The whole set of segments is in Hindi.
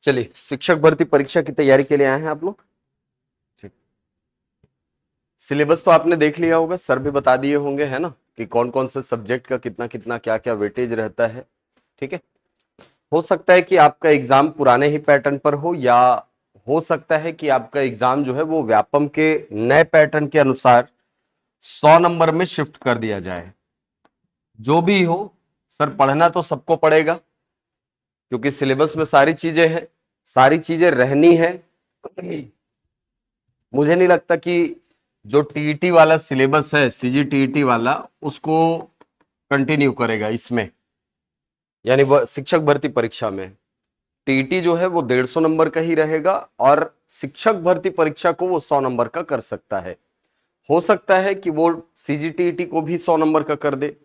चलिए, शिक्षक भर्ती परीक्षा की तैयारी के लिए आए हैं आप लोग। ठीक, सिलेबस तो आपने देख लिया होगा, सर भी बता दिए होंगे, है ना, कि कौन कौन से सब्जेक्ट का कितना कितना क्या क्या वेटेज रहता है। ठीक है, हो सकता है कि आपका एग्जाम पुराने ही पैटर्न पर हो, या हो सकता है कि आपका एग्जाम जो है वो व्यापम के नए पैटर्न के अनुसार 100 नंबर में शिफ्ट कर दिया जाए। जो भी हो सर, पढ़ना तो सबको पड़ेगा, क्योंकि सिलेबस में सारी चीजें हैं, सारी चीजें रहनी है। मुझे नहीं लगता कि जो टीईटी वाला सिलेबस है, सीजीटीईटी वाला, उसको कंटिन्यू करेगा इसमें, यानी वह शिक्षक भर्ती परीक्षा में टीईटी जो है वो 150 नंबर का ही रहेगा, और शिक्षक भर्ती परीक्षा को वो 100 नंबर का कर सकता है। हो सकता है कि वो सीजीटीईटी को भी 100 नंबर का कर दे,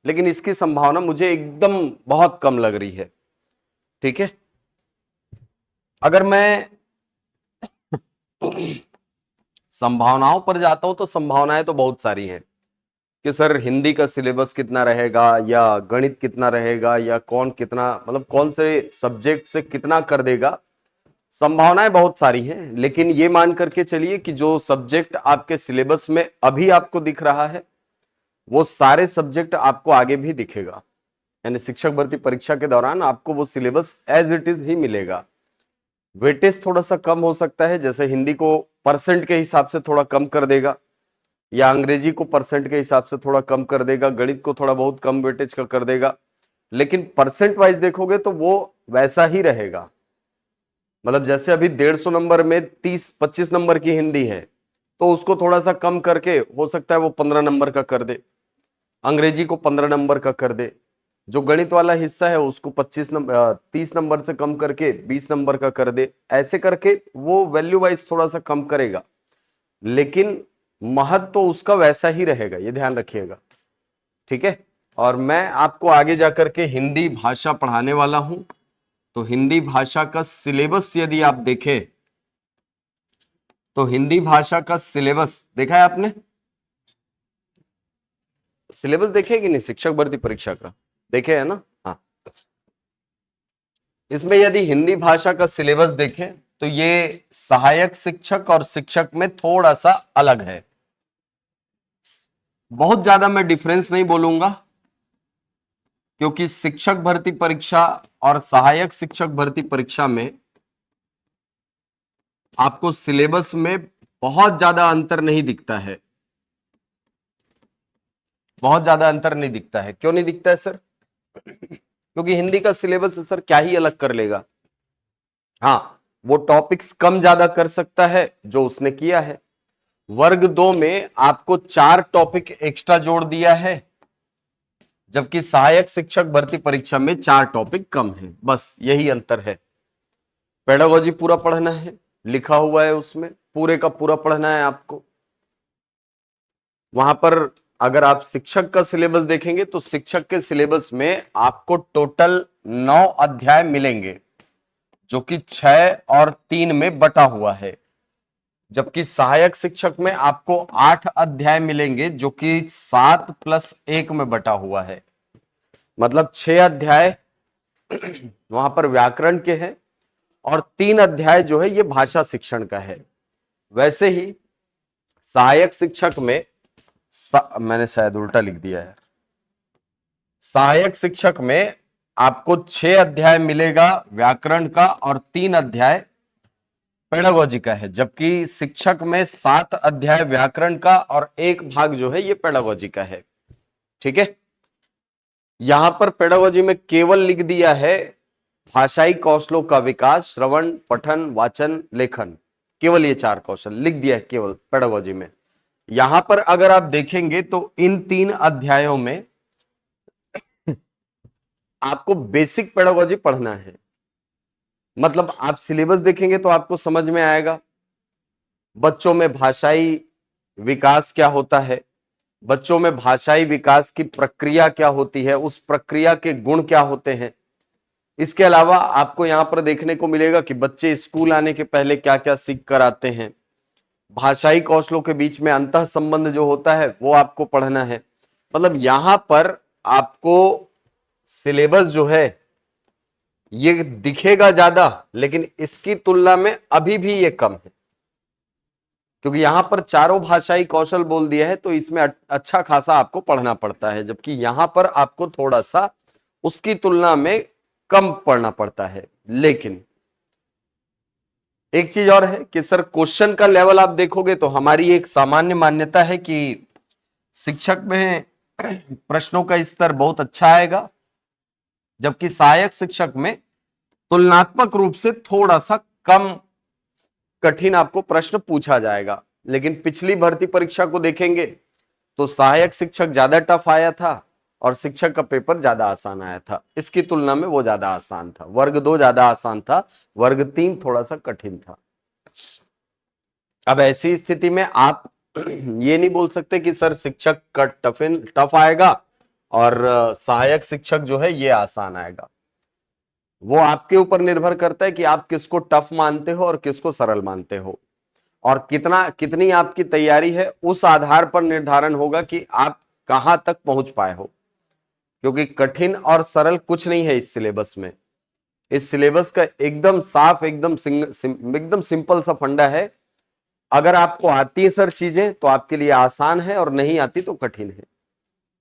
लेकिन इसकी संभावना मुझे एकदम बहुत कम लग रही है। ठीक है, अगर मैं संभावनाओं पर जाता हूं तो संभावनाएं तो बहुत सारी हैं कि सर हिंदी का सिलेबस कितना रहेगा, या गणित कितना रहेगा, या कौन कितना, मतलब कौन से सब्जेक्ट से कितना कर देगा। संभावनाएं बहुत सारी हैं, लेकिन ये मान करके चलिए कि जो सब्जेक्ट आपके सिलेबस में अभी आपको दिख रहा है वो सारे सब्जेक्ट आपको आगे भी दिखेगा, यानी शिक्षक भर्ती परीक्षा के दौरान आपको वो सिलेबस एज इट इज ही मिलेगा। वेटेज थोड़ा सा कम हो सकता है, जैसे हिंदी को परसेंट के हिसाब से थोड़ा कम कर देगा, या अंग्रेजी को परसेंट के हिसाब से थोड़ा कम कर देगा, गणित को थोड़ा बहुत कम वेटेज का कर देगा, लेकिन परसेंट वाइज देखोगे तो वो वैसा ही रहेगा। मतलब जैसे अभी 150 नंबर में 30-25 नंबर की हिंदी है, तो उसको थोड़ा सा कम करके हो सकता है वो 15 नंबर का कर दे, अंग्रेजी को 15 नंबर का कर दे, जो गणित वाला हिस्सा है उसको 30 नंबर से कम करके 20 नंबर का कर दे। ऐसे करके वो वैल्यू वाइज थोड़ा सा कम करेगा, लेकिन महत्व तो उसका वैसा ही रहेगा, ये ध्यान रखिएगा। ठीक है, और मैं आपको आगे जाकर के हिंदी भाषा पढ़ाने वाला हूं, तो हिंदी भाषा का सिलेबस यदि आप देखें तो हिंदी भाषा का सिलेबस देखा है आपने? सिलेबस देखे कि नहीं शिक्षक भर्ती परीक्षा का? देखे है ना? हाँ, इसमें यदि हिंदी भाषा का सिलेबस देखें तो ये सहायक शिक्षक और शिक्षक में थोड़ा सा अलग है। बहुत ज्यादा मैं डिफरेंस नहीं बोलूंगा, क्योंकि शिक्षक भर्ती परीक्षा और सहायक शिक्षक भर्ती परीक्षा में आपको सिलेबस में बहुत ज्यादा अंतर नहीं दिखता है। बहुत ज्यादा अंतर नहीं दिखता है। क्यों नहीं दिखता है सर? क्योंकि हिंदी का सिलेबस सर क्या ही अलग कर लेगा। हाँ, वो टॉपिक्स कम ज्यादा कर सकता है जो उसने किया है। वर्ग 2 में आपको 4 टॉपिक एक्स्ट्रा जोड़ दिया है, जबकि सहायक शिक्षक भर्ती परीक्षा में 4 टॉपिक कम है। बस यही अंतर है। पेडागोजी पूरा पढ़ना है, लिखा हुआ है उसमें, पूरे का पूरा पढ़ना है आपको। वहां पर अगर आप शिक्षक का सिलेबस देखेंगे तो शिक्षक के सिलेबस में आपको टोटल 9 अध्याय मिलेंगे, जो कि 6 और 3 में बटा हुआ है, जबकि सहायक शिक्षक में आपको 8 अध्याय मिलेंगे, जो कि 7 + 1 में बटा हुआ है। मतलब 6 अध्याय वहां पर व्याकरण के हैं, और 3 अध्याय जो है ये भाषा शिक्षण का है। वैसे ही सहायक शिक्षक में मैंने शायद उल्टा लिख दिया है। सहायक शिक्षक में आपको 6 अध्याय मिलेगा व्याकरण का, और 3 अध्याय पेडागोजी का है, जबकि शिक्षक में 7 अध्याय व्याकरण का और 1 भाग जो है ये पेडागोजी का है। ठीक है, यहां पर पेडागोजी में केवल लिख दिया है भाषाई कौशलों का विकास, श्रवण, पठन, वाचन, लेखन, केवल ये 4 कौशल लिख दिया है केवल पेडागोजी में। यहां पर अगर आप देखेंगे तो इन 3 अध्यायों में आपको बेसिक पेडागोजी पढ़ना है। मतलब आप सिलेबस देखेंगे तो आपको समझ में आएगा बच्चों में भाषाई विकास क्या होता है, बच्चों में भाषाई विकास की प्रक्रिया क्या होती है, उस प्रक्रिया के गुण क्या होते हैं। इसके अलावा आपको यहां पर देखने को मिलेगा कि बच्चे स्कूल आने के पहले क्या क्या सीख कर आते हैं। भाषाई कौशलों के बीच में अंतः संबंध जो होता है वो आपको पढ़ना है। मतलब यहां पर आपको सिलेबस जो है ये दिखेगा ज्यादा, लेकिन इसकी तुलना में अभी भी ये कम है, क्योंकि यहां पर चारों भाषाई कौशल बोल दिया है, तो इसमें अच्छा खासा आपको पढ़ना पड़ता है, जबकि यहां पर आपको थोड़ा सा उसकी तुलना में कम पढ़ना पड़ता है। लेकिन एक चीज और है कि सर क्वेश्चन का लेवल आप देखोगे तो हमारी एक सामान्य मान्यता है कि शिक्षक में प्रश्नों का स्तर बहुत अच्छा आएगा, जबकि सहायक शिक्षक में तुलनात्मक रूप से थोड़ा सा कम कठिन आपको प्रश्न पूछा जाएगा। लेकिन पिछली भर्ती परीक्षा को देखेंगे तो सहायक शिक्षक ज्यादा टफ आया था और शिक्षक का पेपर ज्यादा आसान आया था। इसकी तुलना में वो ज्यादा आसान था, वर्ग 2 ज्यादा आसान था, वर्ग 3 थोड़ा सा कठिन था। अब ऐसी स्थिति में आप ये नहीं बोल सकते कि सर शिक्षक का टफ आएगा और सहायक शिक्षक जो है ये आसान आएगा। वो आपके ऊपर निर्भर करता है कि आप किसको टफ मानते हो और किसको सरल मानते हो, और कितनी आपकी तैयारी है उस आधार पर निर्धारण होगा कि आप कहां तक पहुंच पाए हो। क्योंकि कठिन और सरल कुछ नहीं है इस सिलेबस में। इस सिलेबस का एकदम साफ, एकदम सिंपल सा फंडा है। अगर आपको आती है सर चीजें तो आपके लिए आसान है, और नहीं आती तो कठिन है।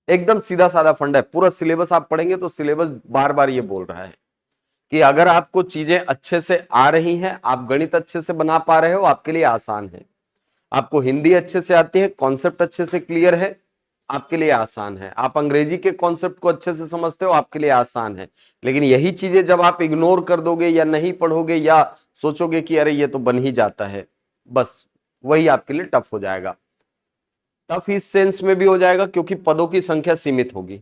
एकदम सीधा साधा फंडा है। पूरा सिलेबस आप पढ़ेंगे तो सिलेबस बार बार ये बोल रहा है कि अगर आपको चीजें अच्छे से आ रही हैं, आप गणित अच्छे से बना पा रहे हो, आपके लिए आसान है। आपको हिंदी अच्छे से आती है, कॉन्सेप्ट अच्छे से क्लियर है, आपके लिए आसान है। आप अंग्रेजी के कॉन्सेप्ट को अच्छे से समझते हो, आपके लिए आसान है। लेकिन यही चीजें जब आप इग्नोर कर दोगे या नहीं पढ़ोगे या सोचोगे कि अरे ये तो बन ही जाता है, बस वही आपके लिए टफ हो जाएगा। टफ इस सेंस में भी हो जाएगा क्योंकि पदों की संख्या सीमित होगी,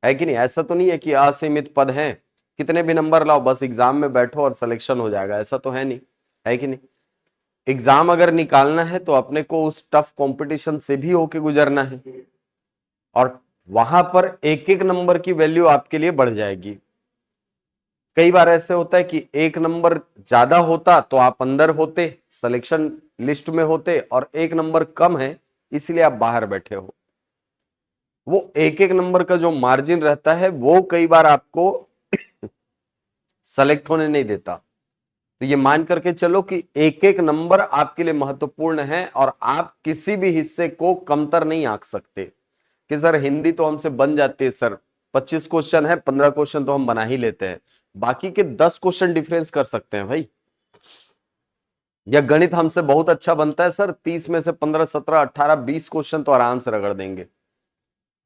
है कि नहीं? ऐसा तो नहीं है कि असीमित पद हैं, कितने भी नंबर लाओ बस एग्जाम में बैठो और सिलेक्शन हो जाएगा, ऐसा तो है नहीं, है कि नहीं? एग्जाम अगर निकालना है तो अपने को उस टफ कंपटीशन से भी होके गुजरना है, और वहां पर एक एक नंबर की वैल्यू आपके लिए बढ़ जाएगी। कई बार ऐसे होता है कि एक नंबर ज्यादा होता तो आप अंदर होते, सिलेक्शन लिस्ट में होते, और एक नंबर कम है इसलिए आप बाहर बैठे हो। वो एक एक नंबर का जो मार्जिन रहता है वो कई बार आपको सेलेक्ट होने नहीं देता। तो ये मान करके चलो कि एक एक नंबर आपके लिए महत्वपूर्ण है, और आप किसी भी हिस्से को कमतर नहीं आंक सकते कि सर हिंदी तो हमसे बन जाती है, सर 25 क्वेश्चन है, 15 क्वेश्चन तो हम बना ही लेते हैं, बाकी के 10 क्वेश्चन डिफरेंस कर सकते हैं भाई। या गणित हमसे बहुत अच्छा बनता है सर, 30 में से 15, 17, 18, 20 क्वेश्चन तो आराम से रगड़ देंगे,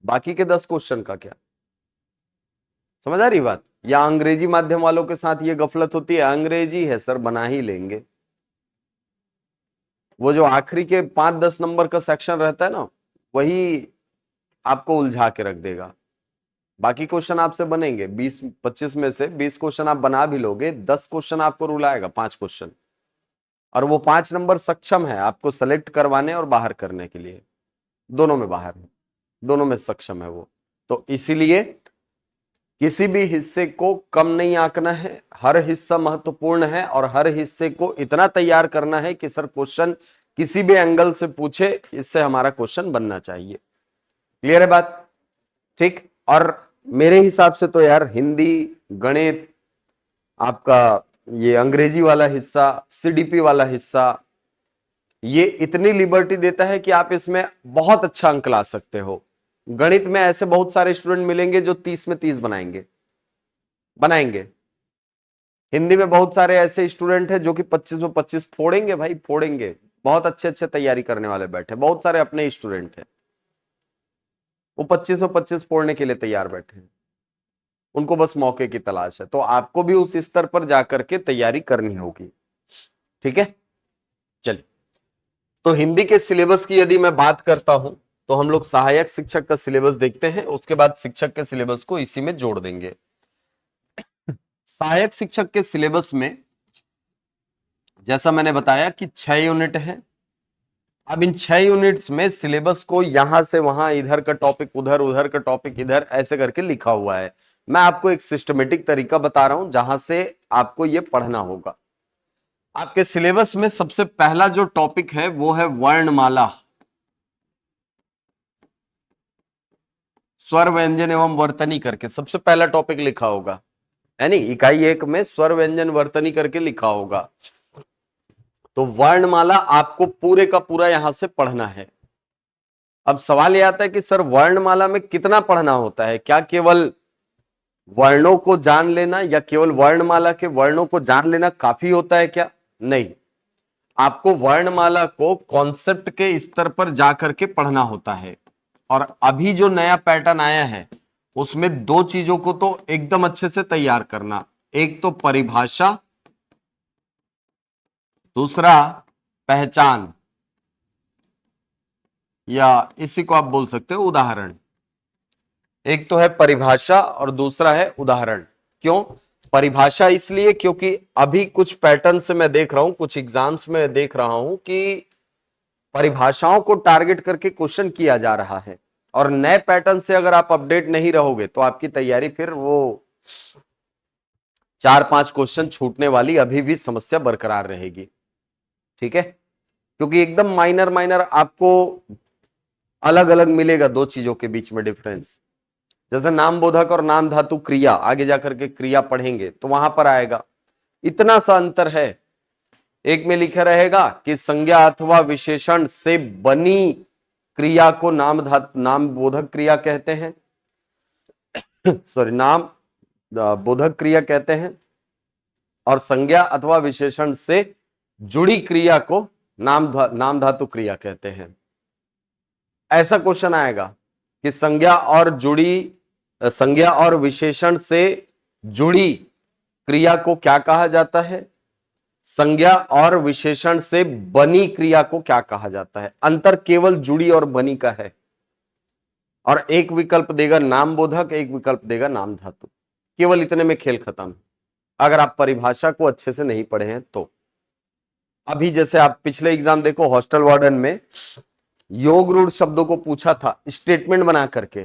बाकी के 10 क्वेश्चन का क्या? समझ आ रही बात? या अंग्रेजी माध्यम वालों के साथ ये गफलत होती है, अंग्रेजी है सर बना ही लेंगे, वो जो आखिरी के 5-10 नंबर का सेक्शन रहता है ना, वही आपको उलझा के रख देगा। बाकी क्वेश्चन आपसे बनेंगे 20-25 में से 20 क्वेश्चन आप बना भी लोगे, 10 क्वेश्चन आपको रुलाएगा, 5 क्वेश्चन, और वो 5 नंबर सक्षम है आपको सेलेक्ट करवाने और बाहर करने के लिए, दोनों में बाहर है, दोनों में सक्षम है वो। तो इसीलिए किसी भी हिस्से को कम नहीं आंकना है, हर हिस्सा महत्वपूर्ण है, और हर हिस्से को इतना तैयार करना है कि सर क्वेश्चन किसी भी एंगल से पूछे, इससे हमारा क्वेश्चन बनना चाहिए। क्लियर है बात? ठीक। और मेरे हिसाब से तो यार हिंदी, गणित, आपका ये अंग्रेजी वाला हिस्सा, सीडीपी वाला हिस्सा, ये इतनी लिबर्टी देता है कि आप इसमें बहुत अच्छा अंक ला सकते हो। गणित में ऐसे बहुत सारे स्टूडेंट मिलेंगे जो 30 में 30 बनाएंगे। हिंदी में बहुत सारे ऐसे स्टूडेंट हैं जो कि 25 में 25 फोड़ेंगे भाई, फोड़ेंगे। बहुत अच्छे अच्छे तैयारी करने वाले बैठे, बहुत सारे अपने स्टूडेंट हैं, वो 25 में 25 फोड़ने के लिए तैयार बैठे हैं, उनको बस मौके की तलाश है। तो आपको भी उस स्तर पर जाकर के तैयारी करनी होगी। ठीक है, चलिए। तो हिंदी के सिलेबस की यदि मैं बात करता हूं तो हम लोग सहायक शिक्षक का सिलेबस देखते हैं, उसके बाद शिक्षक के सिलेबस को इसी में जोड़ देंगे। सहायक शिक्षक के सिलेबस में जैसा मैंने बताया कि 6 यूनिट है। अब इन 6 यूनिट्स में सिलेबस को यहां से वहां, इधर का टॉपिक उधर, उधर का टॉपिक इधर, ऐसे करके लिखा हुआ है। मैं आपको एक सिस्टमेटिक तरीका बता रहा हूं जहां से आपको यह पढ़ना होगा। आपके सिलेबस में सबसे पहला जो टॉपिक है वो है वर्णमाला, स्वर, व्यंजन एवं वर्तनी करके सबसे पहला टॉपिक लिखा होगा। है नहीं, इकाई 1 में स्वर व्यंजन वर्तनी करके लिखा होगा। तो वर्णमाला आपको पूरे का पूरा यहां से पढ़ना है। अब सवाल यह आता है कि सर वर्णमाला में कितना पढ़ना होता है, क्या केवल वर्णों को जान लेना या केवल वर्णमाला के वर्णों को जान लेना काफी होता है क्या? नहीं, आपको वर्णमाला को कॉन्सेप्ट के स्तर पर जाकर के पढ़ना होता है। और अभी जो नया पैटर्न आया है उसमें दो चीजों को तो एकदम अच्छे से तैयार करना, एक तो परिभाषा, दूसरा पहचान, या इसी को आप बोल सकते हो उदाहरण। एक तो है परिभाषा और दूसरा है उदाहरण। क्यों परिभाषा? इसलिए क्योंकि अभी कुछ पैटर्न से मैं देख रहा हूं, कुछ एग्जाम्स में देख रहा हूं कि परिभाषाओं को टारगेट करके क्वेश्चन किया जा रहा है, और नए पैटर्न से अगर आप अपडेट नहीं रहोगे तो आपकी तैयारी फिर वो 4-5 क्वेश्चन छूटने वाली अभी भी समस्या बरकरार रहेगी। ठीक है, क्योंकि एकदम माइनर माइनर आपको अलग अलग मिलेगा दो चीजों के बीच में डिफरेंस। जैसे नाम बोधक और नाम धातु क्रिया, आगे जाकर के क्रिया पढ़ेंगे तो वहां पर आएगा, इतना सा अंतर है। एक में लिखा रहेगा कि संज्ञा अथवा विशेषण से बनी क्रिया को नाम बोधक क्रिया कहते हैं सॉरी नाम बोधक क्रिया कहते हैं, और संज्ञा अथवा विशेषण से जुड़ी क्रिया को नाम धातु क्रिया कहते हैं। ऐसा क्वेश्चन आएगा कि संज्ञा और विशेषण से जुड़ी क्रिया को क्या कहा जाता है, संज्ञा और विशेषण से बनी क्रिया को क्या कहा जाता है। अंतर केवल जुड़ी और बनी का है, और एक विकल्प देगा नाम बोधक, एक विकल्प देगा नाम धातु। केवल इतने में खेल खत्म, अगर आप परिभाषा को अच्छे से नहीं पढ़े हैं तो। अभी जैसे आप पिछले एग्जाम देखो, हॉस्टल वार्डन में योग रूढ़ शब्दों को पूछा था स्टेटमेंट बना करके,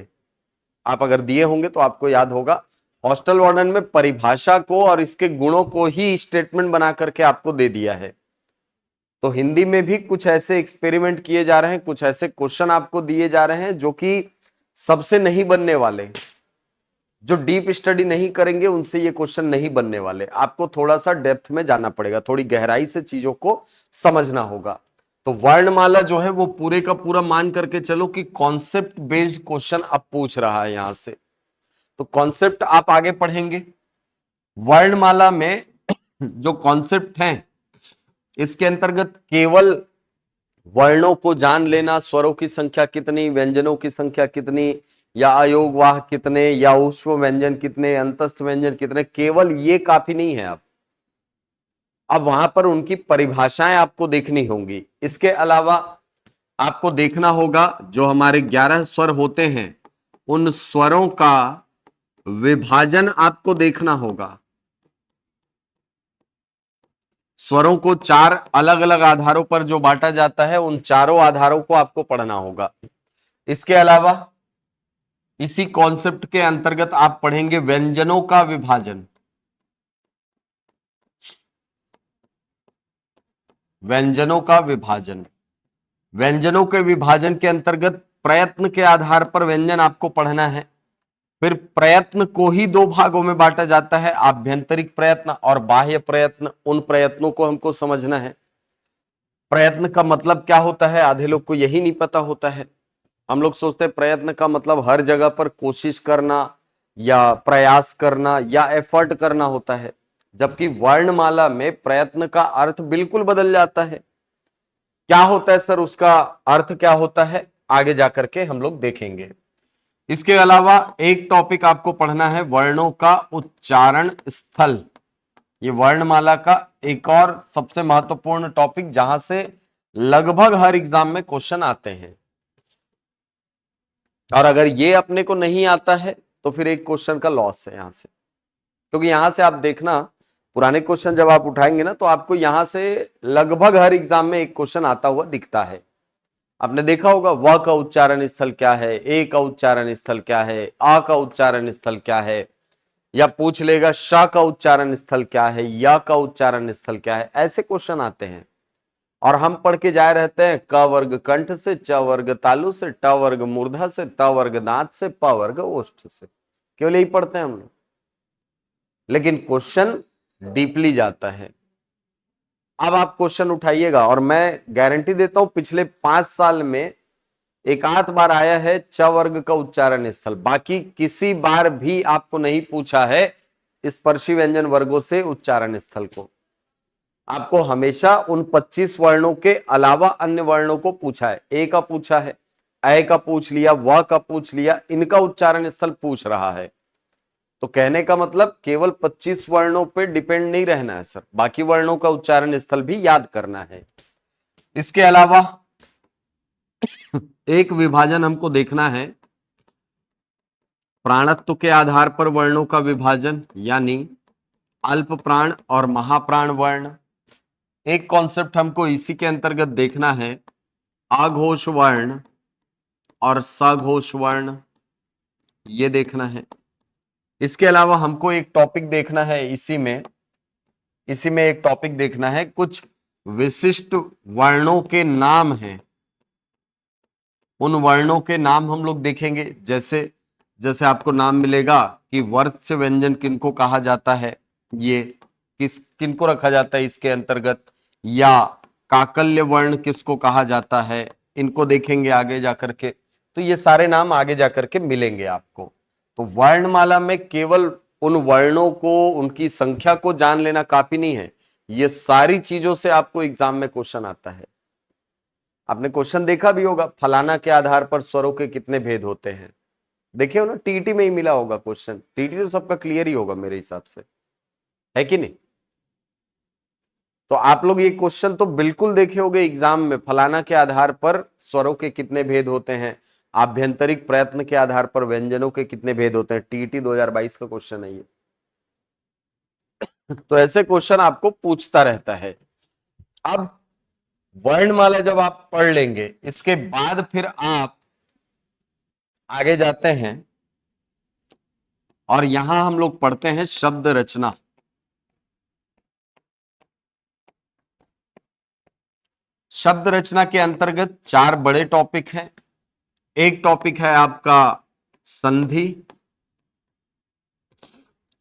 आप अगर दिए होंगे तो आपको याद होगा। हॉस्टल वार्डन में परिभाषा को और इसके गुणों को ही स्टेटमेंट बना करके आपको दे दिया है। तो हिंदी में भी कुछ ऐसे एक्सपेरिमेंट किए जा रहे हैं, कुछ ऐसे क्वेश्चन आपको दिए जा रहे हैं जो कि सबसे नहीं बनने वाले। जो डीप स्टडी नहीं करेंगे उनसे ये क्वेश्चन नहीं बनने वाले। आपको थोड़ा सा डेप्थ में जाना पड़ेगा, थोड़ी गहराई से चीजों को समझना होगा। तो वर्णमाला जो है वो पूरे का पूरा मान करके चलो कि कॉन्सेप्ट बेस्ड क्वेश्चन अब पूछ रहा है यहां से। तो कॉन्सेप्ट आप आगे पढ़ेंगे। वर्णमाला में जो कॉन्सेप्ट हैं इसके अंतर्गत केवल वर्णों को जान लेना, स्वरों की संख्या कितनी, व्यंजनों की संख्या कितनी, या अयोगवाह कितने, या ऊष्म व्यंजन कितने, अंतस्थ व्यंजन कितने, केवल ये काफी नहीं है। अब वहां पर उनकी परिभाषाएं आपको देखनी होंगी। इसके अलावा आपको देखना होगा जो हमारे 11 स्वर होते हैं उन स्वरों का विभाजन आपको देखना होगा। स्वरों को 4 अलग अलग आधारों पर जो बांटा जाता है उन चारों आधारों को आपको पढ़ना होगा। इसके अलावा इसी कॉन्सेप्ट के अंतर्गत आप पढ़ेंगे व्यंजनों का विभाजन। व्यंजनों का विभाजन, व्यंजनों के विभाजन के अंतर्गत प्रयत्न के आधार पर व्यंजन आपको पढ़ना है। फिर प्रयत्न को ही 2 भागों में बांटा जाता है, आभ्यंतरिक प्रयत्न और बाह्य प्रयत्न। उन प्रयत्नों को हमको समझना है। प्रयत्न का मतलब क्या होता है, आधे लोग को यही नहीं पता होता है। हम लोग सोचते हैं प्रयत्न का मतलब हर जगह पर कोशिश करना या प्रयास करना या एफर्ट करना होता है, जबकि वर्णमाला में प्रयत्न का अर्थ बिल्कुल बदल जाता है। क्या होता है सर, उसका अर्थ क्या होता है, आगे जाकर के हम लोग देखेंगे। इसके अलावा एक टॉपिक आपको पढ़ना है वर्णों का उच्चारण स्थल। ये वर्णमाला का एक और सबसे महत्वपूर्ण टॉपिक जहां से लगभग हर एग्जाम में क्वेश्चन आते हैं। और अगर ये अपने को नहीं आता है तो फिर एक क्वेश्चन का लॉस है यहां से, क्योंकि यहां से आप देखना पुराने क्वेश्चन जब आप उठाएंगे ना तो आपको यहां से लगभग हर एग्जाम में एक क्वेश्चन आता हुआ दिखता है। आपने देखा होगा व का उच्चारण स्थल क्या है, ए का उच्चारण स्थल क्या है, आ का उच्चारण स्थल क्या है, या पूछ लेगा श का उच्चारण स्थल क्या है, या का उच्चारण स्थल क्या है। ऐसे क्वेश्चन आते हैं और हम पढ़ के जाए रहते हैं क वर्ग कंठ से, च वर्ग तालु से, ट वर्ग मूर्धा से, त वर्ग दांत से, प वर्ग ओष्ठ से। केवल यही पढ़ते हैं हम लोग। लेकिन क्वेश्चन डीपली जाता है। अब आप क्वेश्चन उठाइएगा और मैं गारंटी देता हूं पिछले 5 साल में एक आध बार आया है च वर्ग का उच्चारण स्थल, बाकी किसी बार भी आपको नहीं पूछा है स्पर्शी व्यंजन वर्गों से उच्चारण स्थल को। आपको हमेशा उन 25 वर्णों के अलावा अन्य वर्णों को पूछा है। ए का पूछा है, ऐ का पूछ लिया, व का पूछ लिया, इनका उच्चारण स्थल पूछ रहा है। तो कहने का मतलब केवल 25 वर्णों पे डिपेंड नहीं रहना है सर, बाकी वर्णों का उच्चारण स्थल भी याद करना है। इसके अलावा एक विभाजन हमको देखना है प्राणत्व के आधार पर वर्णों का विभाजन, यानी अल्प प्राण और महाप्राण वर्ण। एक कॉन्सेप्ट हमको इसी के अंतर्गत देखना है अघोष वर्ण और सघोष वर्ण, ये देखना है। इसके अलावा हमको एक टॉपिक देखना है इसी में एक टॉपिक देखना है, कुछ विशिष्ट वर्णों के नाम हैं, उन वर्णों के नाम हम लोग देखेंगे। जैसे जैसे आपको नाम मिलेगा कि वर्त्य व्यंजन किनको कहा जाता है, ये किनको रखा जाता है इसके अंतर्गत, या काकल्य वर्ण किसको कहा जाता है, इनको देखेंगे आगे जाकर के। तो ये सारे नाम आगे जाकर के मिलेंगे आपको। तो वर्णमाला में केवल उन वर्णों को, उनकी संख्या को जान लेना काफी नहीं है, ये सारी चीजों से आपको एग्जाम में क्वेश्चन आता है। आपने क्वेश्चन देखा भी होगा, फलाना के आधार पर स्वरों के कितने भेद होते हैं, देखे हो ना, टीटी में ही मिला होगा क्वेश्चन। टीटी तो सबका क्लियर ही होगा मेरे हिसाब से, है कि नहीं? तो आप लोग ये क्वेश्चन तो बिल्कुल देखे होंगे एग्जाम में, फलाना के आधार पर स्वरों के कितने भेद होते हैं, आभ्यंतरिक प्रयत्न के आधार पर व्यंजनों के कितने भेद होते हैं। टीटी 2022 का क्वेश्चन है ये। तो ऐसे क्वेश्चन आपको पूछता रहता है। अब वर्णमाला जब आप पढ़ लेंगे, इसके बाद फिर आप आगे जाते हैं और यहां हम लोग पढ़ते हैं शब्द रचना। शब्द रचना के अंतर्गत 4 बड़े टॉपिक हैं। एक टॉपिक है आपका संधि,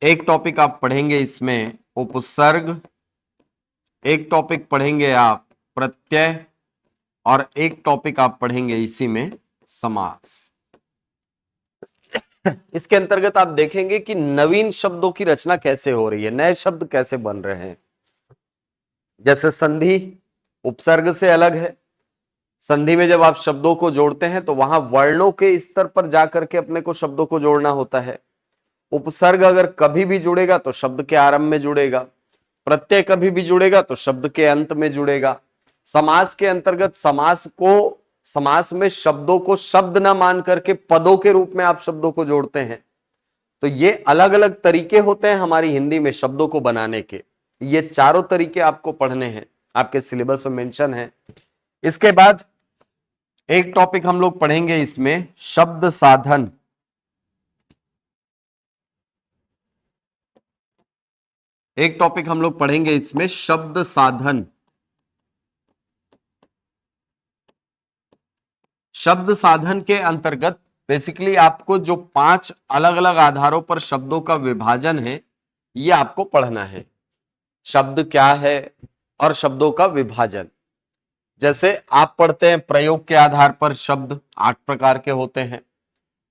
एक टॉपिक आप पढ़ेंगे इसमें उपसर्ग, एक टॉपिक पढ़ेंगे आप प्रत्यय, और एक टॉपिक आप पढ़ेंगे इसी में समास। इसके अंतर्गत आप देखेंगे कि नवीन शब्दों की रचना कैसे हो रही है, नए शब्द कैसे बन रहे हैं। जैसे संधि उपसर्ग से अलग है। संधि में जब आप शब्दों को जोड़ते हैं तो वहां वर्णों के स्तर पर जाकर के अपने को शब्दों को जोड़ना होता है। उपसर्ग अगर कभी भी जुड़ेगा तो शब्द के आरंभ में जुड़ेगा, प्रत्यय कभी भी जुड़ेगा तो शब्द के अंत में जुड़ेगा। समास के अंतर्गत समास में शब्दों को शब्द ना मान करके पदों के रूप में आप शब्दों को जोड़ते हैं। तो ये अलग अलग तरीके होते हैं हमारी हिंदी में शब्दों को बनाने के। ये चारों तरीके आपको पढ़ने हैं, आपके सिलेबस में मेंशन है। इसके बाद एक टॉपिक हम लोग पढ़ेंगे इसमें शब्द साधन। एक टॉपिक हम लोग पढ़ेंगे इसमें शब्द साधन। शब्द साधन के अंतर्गत बेसिकली आपको जो 5 अलग अलग आधारों पर शब्दों का विभाजन है, ये आपको पढ़ना है। शब्द क्या है और शब्दों का विभाजन। जैसे आप पढ़ते हैं प्रयोग के आधार पर शब्द 8 प्रकार के होते हैं,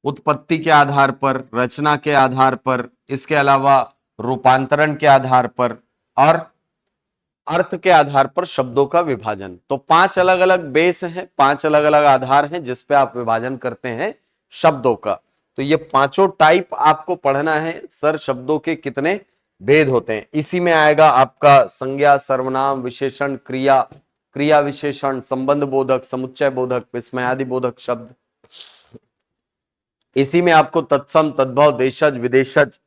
उत्पत्ति के आधार पर, रचना के आधार पर, इसके अलावा रूपांतरण के आधार पर और अर्थ के आधार पर शब्दों का विभाजन। तो 5 अलग अलग बेस हैं, 5 अलग अलग आधार हैं जिस पे आप विभाजन करते हैं शब्दों का। तो ये पांचों टाइप आपको पढ़ना है। सर शब्दों के कितने भेद होते हैं, इसी में आएगा आपका संज्ञा, सर्वनाम, विशेषण, क्रिया, क्रिया विशेषण, संबंध बोधक, समुच्चय बोधक, विस्मयादि बोधक शब्द। इसी में आपको तत्सम, तद्भव, देशज, विदेशज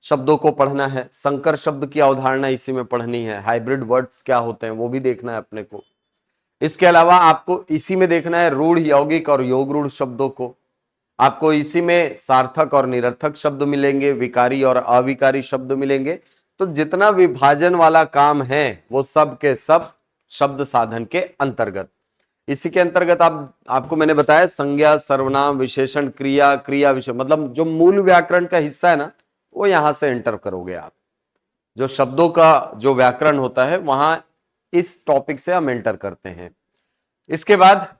शब्दों को पढ़ना है। संकर शब्द की अवधारणा इसी में पढ़नी है। हाइब्रिड वर्ड्स क्या होते हैं वो भी देखना है अपने को। इसके अलावा आपको इसी में देखना है रूढ़, यौगिक और योग रूढ़ शब्दों को। आपको इसी में सार्थक और निरर्थक शब्द मिलेंगे, विकारी और अविकारी शब्द मिलेंगे। तो जितना विभाजन वाला काम है वो सब के सब शब्द साधन के अंतर्गत। इसी के अंतर्गत आपको मैंने बताया संज्ञा, सर्वनाम, विशेषण, क्रिया, क्रिया विशेषण, मतलब जो मूल व्याकरण का हिस्सा है ना वो यहां से एंटर करोगे आप। जो शब्दों का जो व्याकरण होता है वहां इस टॉपिक से हम एंटर करते हैं। इसके बाद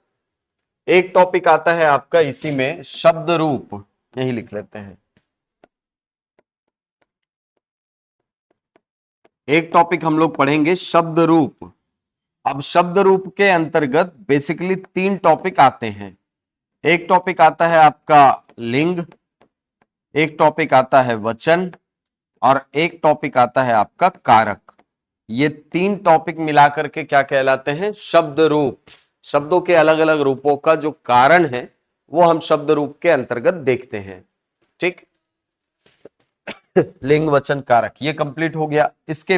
एक टॉपिक आता है आपका इसी में शब्द रूप, यही लिख लेते हैं। एक टॉपिक हम लोग पढ़ेंगे शब्द रूप। अब शब्द रूप के अंतर्गत बेसिकली 3 टॉपिक आते हैं। एक टॉपिक आता है आपका लिंग, एक टॉपिक आता है वचन, और एक टॉपिक आता है आपका कारक। ये 3 टॉपिक मिलाकर के क्या कहलाते हैं? शब्द रूप। शब्दों के अलग अलग रूपों का जो कारण है वो हम शब्द रूप के अंतर्गत देखते हैं। ठीक, लिंग वचन कारक ये कंप्लीट हो गया। इसके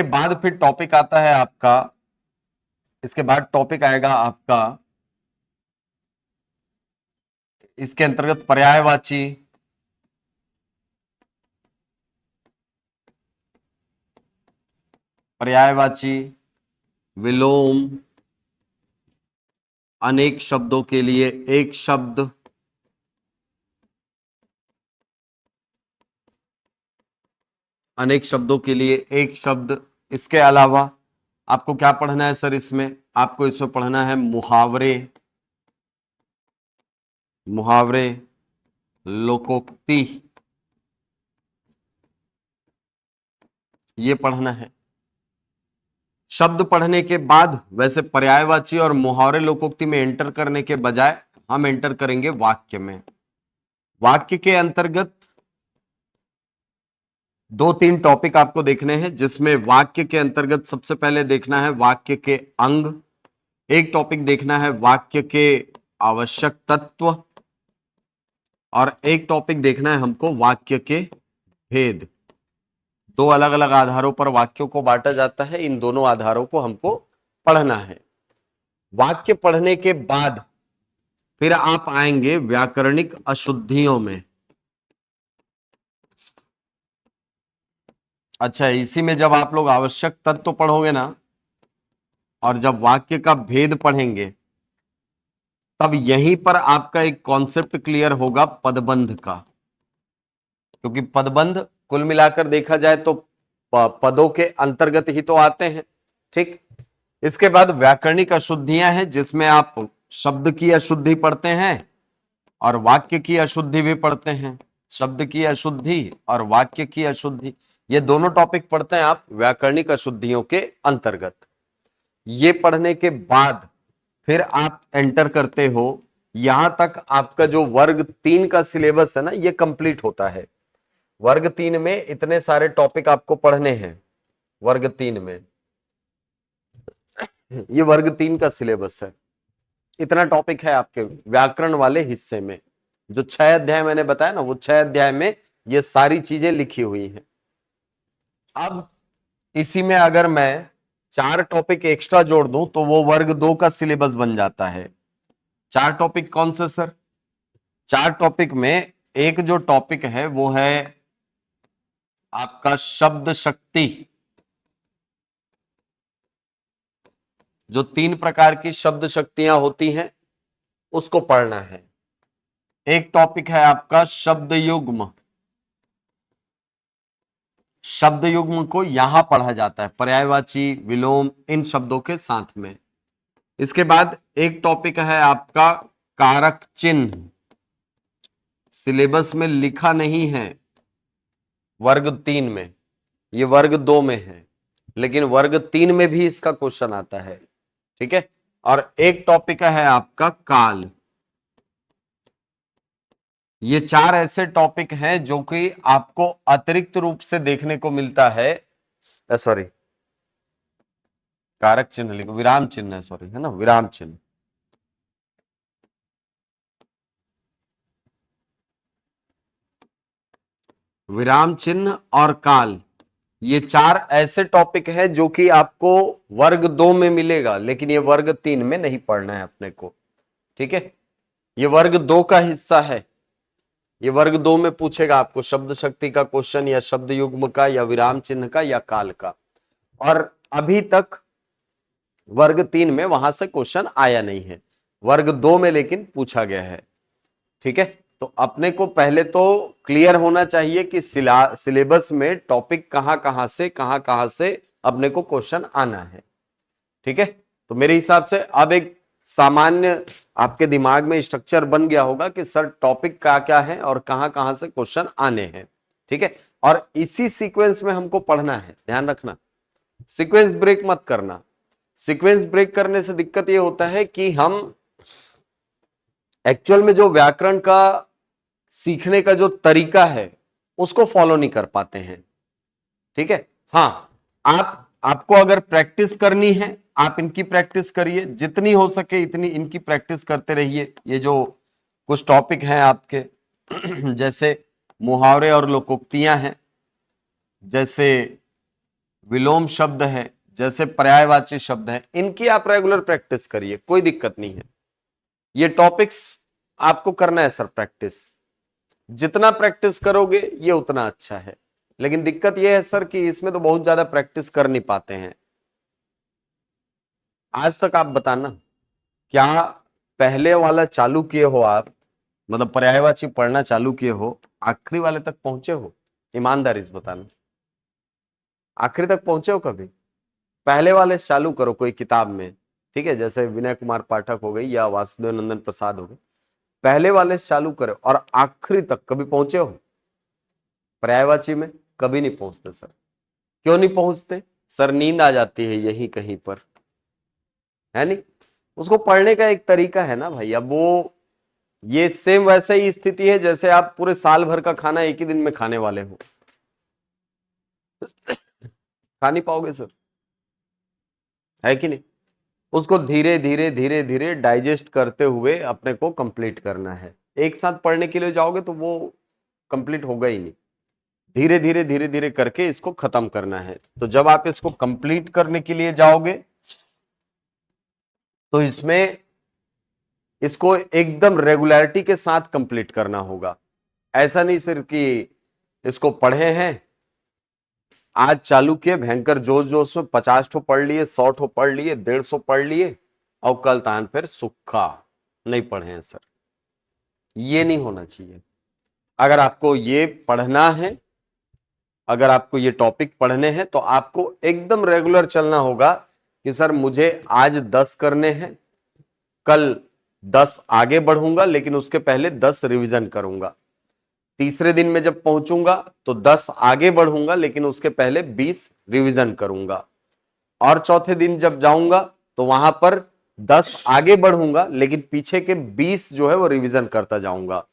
बाद फिर टॉपिक आता है आपका, इसके बाद टॉपिक आएगा आपका इसके अंतर्गत पर्यायवाची, पर्यायवाची, विलोम, अनेक शब्दों के लिए एक शब्द, अनेक शब्दों के लिए एक शब्द। इसके अलावा आपको क्या पढ़ना है सर? इसमें आपको इसमें पढ़ना है मुहावरे, मुहावरे, लोकोक्ति, ये पढ़ना है। शब्द पढ़ने के बाद वैसे पर्यायवाची और मुहावरे लोकोक्ति में एंटर करने के बजाय हम एंटर करेंगे वाक्य में। वाक्य के अंतर्गत 2-3 टॉपिक आपको देखने हैं, जिसमें वाक्य के अंतर्गत सबसे पहले देखना है वाक्य के अंग, एक टॉपिक देखना है वाक्य के आवश्यक तत्व, और एक टॉपिक देखना है हमको वाक्य के भेद। 2 अलग अलग आधारों पर वाक्यों को बांटा जाता है, इन दोनों आधारों को हमको पढ़ना है। वाक्य पढ़ने के बाद फिर आप आएंगे व्याकरणिक अशुद्धियों में। अच्छा, इसी में जब आप लोग आवश्यक तत्व पढ़ोगे ना, और जब वाक्य का भेद पढ़ेंगे, तब यहीं पर आपका एक कॉन्सेप्ट क्लियर होगा पदबंध का। क्योंकि पदबंध कुल मिलाकर देखा जाए तो पदों के अंतर्गत ही तो आते हैं। ठीक, इसके बाद व्याकरणिक अशुद्धियां हैं, जिसमें आप शब्द की अशुद्धि पढ़ते हैं और वाक्य की अशुद्धि भी पढ़ते हैं। शब्द की अशुद्धि और वाक्य की अशुद्धि, ये दोनों टॉपिक पढ़ते हैं आप व्याकरणिक अशुद्धियों के अंतर्गत। ये पढ़ने के बाद फिर आप एंटर करते हो, यहां तक आपका जो वर्ग 3 का सिलेबस है ना, ये कंप्लीट होता है। वर्ग 3 में इतने सारे टॉपिक आपको पढ़ने हैं। वर्ग 3 में ये वर्ग 3 का सिलेबस है। इतना टॉपिक है आपके व्याकरण वाले हिस्से में। जो 6 अध्याय मैंने बताया ना, वो 6 अध्याय में ये सारी चीजें लिखी हुई हैं। अब इसी में अगर मैं 4 टॉपिक एक्स्ट्रा जोड़ दूं तो वो वर्ग 2 का सिलेबस बन जाता है। 4 टॉपिक कौन से सर? 4 टॉपिक में एक जो टॉपिक है वो है आपका शब्द शक्ति। जो 3 प्रकार की शब्द शक्तियां होती हैं उसको पढ़ना है। एक टॉपिक है आपका शब्द युग्म। शब्द युग्म को यहां पढ़ा जाता है पर्यायवाची, विलोम, इन शब्दों के साथ में। इसके बाद एक टॉपिक है आपका कारक चिन्ह। सिलेबस में लिखा नहीं है वर्ग 3 में, ये वर्ग 2 में है, लेकिन वर्ग 3 में भी इसका क्वेश्चन आता है। ठीक है, और एक टॉपिक है आपका काल। ये 4 ऐसे टॉपिक हैं जो कि आपको अतिरिक्त रूप से देखने को मिलता है। सॉरी, कारक चिन्ह लिखो, विराम चिन्ह है, सॉरी, है ना, विराम चिन्ह। विराम चिन्ह और काल, ये 4 ऐसे टॉपिक हैं जो कि आपको वर्ग 2 में मिलेगा, लेकिन ये वर्ग 3 में नहीं पढ़ना है अपने को। ठीक है, ये वर्ग 2 का हिस्सा है। ये वर्ग 2 में पूछेगा आपको शब्द शक्ति का क्वेश्चन, या शब्द युग्म का, या विराम चिन्ह का, या काल का। और अभी तक वर्ग 3 में वहां से क्वेश्चन आया नहीं है, वर्ग 2 में लेकिन पूछा गया है। ठीक है, तो अपने को पहले तो क्लियर होना चाहिए कि सिलेबस में टॉपिक कहां से अपने को क्वेश्चन आना है। ठीक है, तो मेरे हिसाब से अब एक सामान्य आपके दिमाग में स्ट्रक्चर बन गया होगा कि सर टॉपिक क्या क्या है और कहां से क्वेश्चन आने हैं। ठीक है, और इसी सीक्वेंस में हमको पढ़ना है, ध्यान रखना, सीक्वेंस ब्रेक मत करना। सीक्वेंस ब्रेक करने से दिक्कत यह होता है कि हम एक्चुअल में जो व्याकरण का सीखने का जो तरीका है उसको फॉलो नहीं कर पाते हैं। ठीक है, हाँ, आपको अगर प्रैक्टिस करनी है, आप इनकी प्रैक्टिस करिए, जितनी हो सके इतनी इनकी प्रैक्टिस करते रहिए। ये जो कुछ टॉपिक हैं आपके जैसे मुहावरे और लोकोक्तियां हैं, जैसे विलोम शब्द हैं, जैसे पर्यायवाची शब्द हैं, इनकी आप रेगुलर प्रैक्टिस करिए, कोई दिक्कत नहीं है। ये टॉपिक्स आपको करना है सर प्रैक्टिस, जितना प्रैक्टिस करोगे ये उतना अच्छा है। लेकिन दिक्कत यह है सर कि इसमें तो बहुत ज्यादा प्रैक्टिस कर नहीं पाते हैं। आज तक आप बताना, क्या पहले वाला चालू किए हो आप, मतलब पर्यायवाची पढ़ना चालू किए हो, आखिरी वाले तक पहुंचे हो? ईमानदारी से बताना, आखिरी तक पहुंचे हो कभी? पहले वाले चालू करो कोई किताब में, ठीक है, जैसे विनय कुमार पाठक हो गई या वासुदेव नंदन प्रसाद हो गए, पहले वाले चालू करो और आखिरी तक कभी पहुंचे हो? पर्यायवाची में कभी नहीं पहुंचते सर। क्यों नहीं पहुंचते सर? नींद आ जाती है यही कहीं पर, है नहीं? उसको पढ़ने का एक तरीका है ना भाई। अब वो ये सेम वैसे ही स्थिति है जैसे आप पूरे साल भर का खाना एक ही दिन में खाने वाले हो, खा नहीं पाओगे सर, है कि नहीं? उसको धीरे धीरे धीरे धीरे डाइजेस्ट करते हुए अपने को कंप्लीट करना है। एक साथ पढ़ने के लिए जाओगे तो वो कंप्लीट होगा ही नहीं। धीरे धीरे धीरे धीरे करके इसको खत्म करना है। तो जब आप इसको कंप्लीट करने के लिए जाओगे तो इसमें इसको एकदम रेगुलरिटी के साथ कंप्लीट करना होगा। ऐसा नहीं सिर्फ कि इसको पढ़े हैं, आज चालू किए भयंकर जोश जोश में 50 ठो पढ़ लिए, 100 ठो पढ़ लिए, 150 पढ़ लिए और कल तान फिर सुखा नहीं पढ़े हैं सर। ये नहीं होना चाहिए। अगर आपको ये पढ़ना है, अगर आपको ये टॉपिक पढ़ने हैं तो आपको एकदम रेगुलर चलना होगा कि सर मुझे आज 10 करने हैं, कल 10 आगे बढ़ूंगा लेकिन उसके पहले 10 रिवीजन करूंगा। तीसरे दिन में जब पहुंचूंगा तो 10 आगे बढ़ूंगा लेकिन उसके पहले 20 रिवीजन करूंगा। और चौथे दिन जब जाऊंगा तो वहां पर 10 आगे बढ़ूंगा लेकिन पीछे के 20 जो है वो रिवीजन करता जाऊंगा।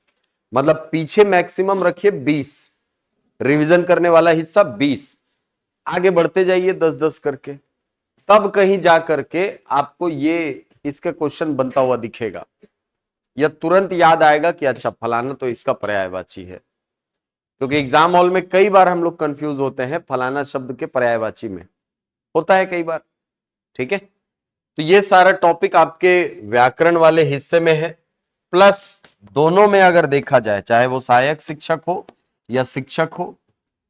मतलब पीछे मैक्सिमम रखिए 20, रिवीजन करने वाला हिस्सा 20, आगे बढ़ते जाइए 10-10 करके। तब कहीं जा करके आपको ये इसका क्वेश्चन बनता हुआ दिखेगा या तुरंत याद आएगा कि अच्छा फलाना तो इसका पर्यायवाची है। क्योंकि एग्जाम हॉल में कई बार हम लोग कंफ्यूज होते हैं फलाना शब्द के पर्यायवाची में, होता है कई बार। ठीक है, तो ये सारा टॉपिक आपके व्याकरण वाले हिस्से में है। प्लस दोनों में अगर देखा जाए, चाहे वो सहायक शिक्षक हो या शिक्षक हो,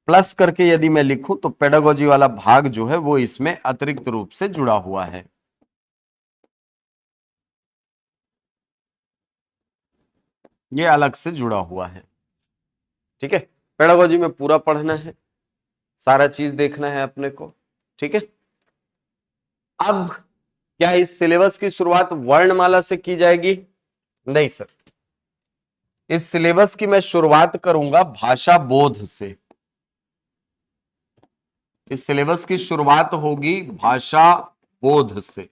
प्लस करके यदि मैं लिखूं तो पेडागोजी वाला भाग जो है वो इसमें अतिरिक्त रूप से जुड़ा हुआ है। ये अलग से जुड़ा हुआ है। ठीक है, पेडागोजी में पूरा पढ़ना है, सारा चीज देखना है अपने को। ठीक है, अब क्या इस सिलेबस की शुरुआत वर्णमाला से की जाएगी? नहीं सर, इस सिलेबस की मैं शुरुआत करूंगा भाषा बोध से। इस सिलेबस की शुरुआत होगी भाषा बोध से,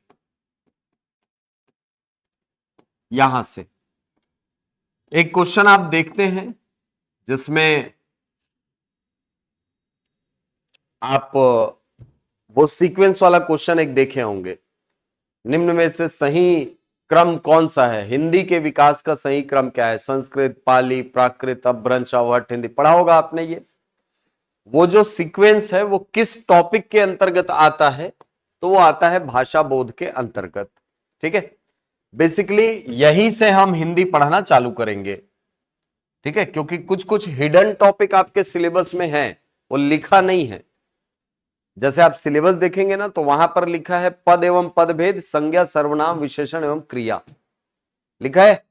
यहां से एक क्वेश्चन आप देखते हैं जिसमें आप वो सीक्वेंस वाला क्वेश्चन एक देखे होंगे, निम्न में से सही क्रम कौन सा है? हिंदी के विकास का सही क्रम क्या है? संस्कृत, पाली, प्राकृत, अपभ्रंश, अवहट्ठ हिंदी पढ़ा होगा आपने। ये वो जो सीक्वेंस है वो किस टॉपिक के अंतर्गत आता है? तो वो आता है भाषा बोध के अंतर्गत। ठीक है, बेसिकली यहीं से हम हिंदी पढ़ना चालू करेंगे। ठीक है, क्योंकि कुछ कुछ हिडन टॉपिक आपके सिलेबस में है, वो लिखा नहीं है। जैसे आप सिलेबस देखेंगे ना तो वहां पर लिखा है पद एवं पद भेद, संज्ञा, सर्वनाम, विशेषण एवं क्रिया लिखा है।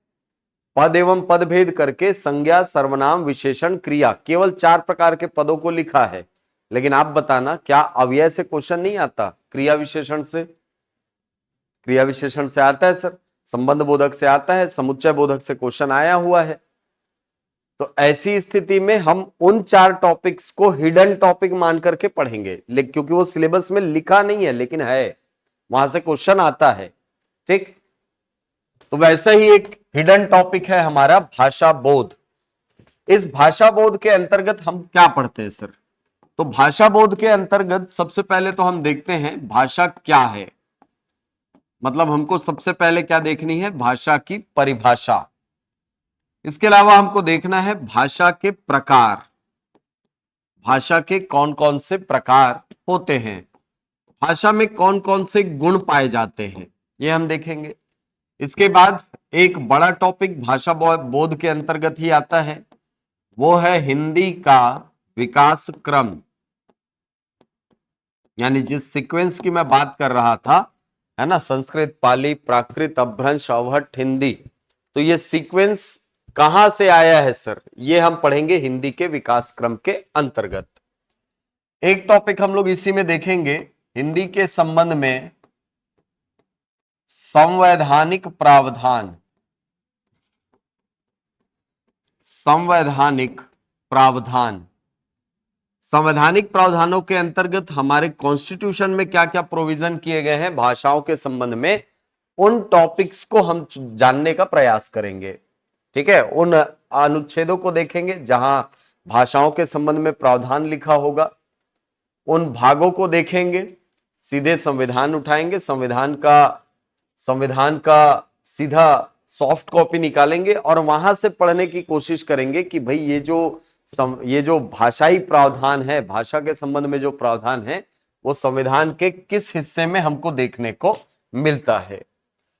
पद एवं पदभेद करके संज्ञा, सर्वनाम, विशेषण, क्रिया, केवल 4 प्रकार के पदों को लिखा है। लेकिन आप बताना क्या अव्यय से क्वेश्चन नहीं आता? क्रिया विशेषण से, क्रिया विशेषण से आता है सर, संबंध बोधक से आता है, समुच्चय बोधक से क्वेश्चन आया हुआ है। तो ऐसी स्थिति में हम उन 4 टॉपिक्स को हिडन टॉपिक मान करके पढ़ेंगे, लेकिन क्योंकि वो सिलेबस में लिखा नहीं है लेकिन है, वहां से क्वेश्चन आता है। ठीक, तो वैसे ही एक हिडन टॉपिक है हमारा भाषा बोध। इस भाषा बोध के अंतर्गत हम क्या पढ़ते हैं सर? तो भाषा बोध के अंतर्गत सबसे पहले तो हम देखते हैं भाषा क्या है। मतलब हमको सबसे पहले क्या देखनी है? भाषा की परिभाषा। इसके अलावा हमको देखना है भाषा के प्रकार, भाषा के कौन कौन से प्रकार होते हैं, भाषा में कौन कौन से गुण पाए जाते हैं, ये हम देखेंगे। इसके बाद एक बड़ा टॉपिक भाषा बोध के अंतर्गत ही आता है, वो है हिंदी का विकास क्रम। यानी जिस सीक्वेंस की मैं बात कर रहा था, है ना, संस्कृत, पाली, प्राकृत, अपभ्रंश, अवहट्ठ, हिंदी, तो ये सीक्वेंस कहां से आया है सर? ये हम पढ़ेंगे हिंदी के विकास क्रम के अंतर्गत। एक टॉपिक हम लोग इसी में देखेंगे, हिंदी के संबंध में संवैधानिक प्रावधान। संवैधानिक प्रावधान, संवैधानिक प्रावधानों के अंतर्गत हमारे कॉन्स्टिट्यूशन में क्या क्या प्रोविजन किए गए हैं भाषाओं के संबंध में, उन टॉपिक्स को हम जानने का प्रयास करेंगे। ठीक है, उन अनुच्छेदों को देखेंगे जहां भाषाओं के संबंध में प्रावधान लिखा होगा, उन भागों को देखेंगे, सीधे संविधान उठाएंगे, संविधान का सीधा सॉफ्ट कॉपी निकालेंगे और वहां से पढ़ने की कोशिश करेंगे कि भाई ये जो भाषाई प्रावधान है, भाषा के संबंध में जो प्रावधान है, वो संविधान के किस हिस्से में हमको देखने को मिलता है।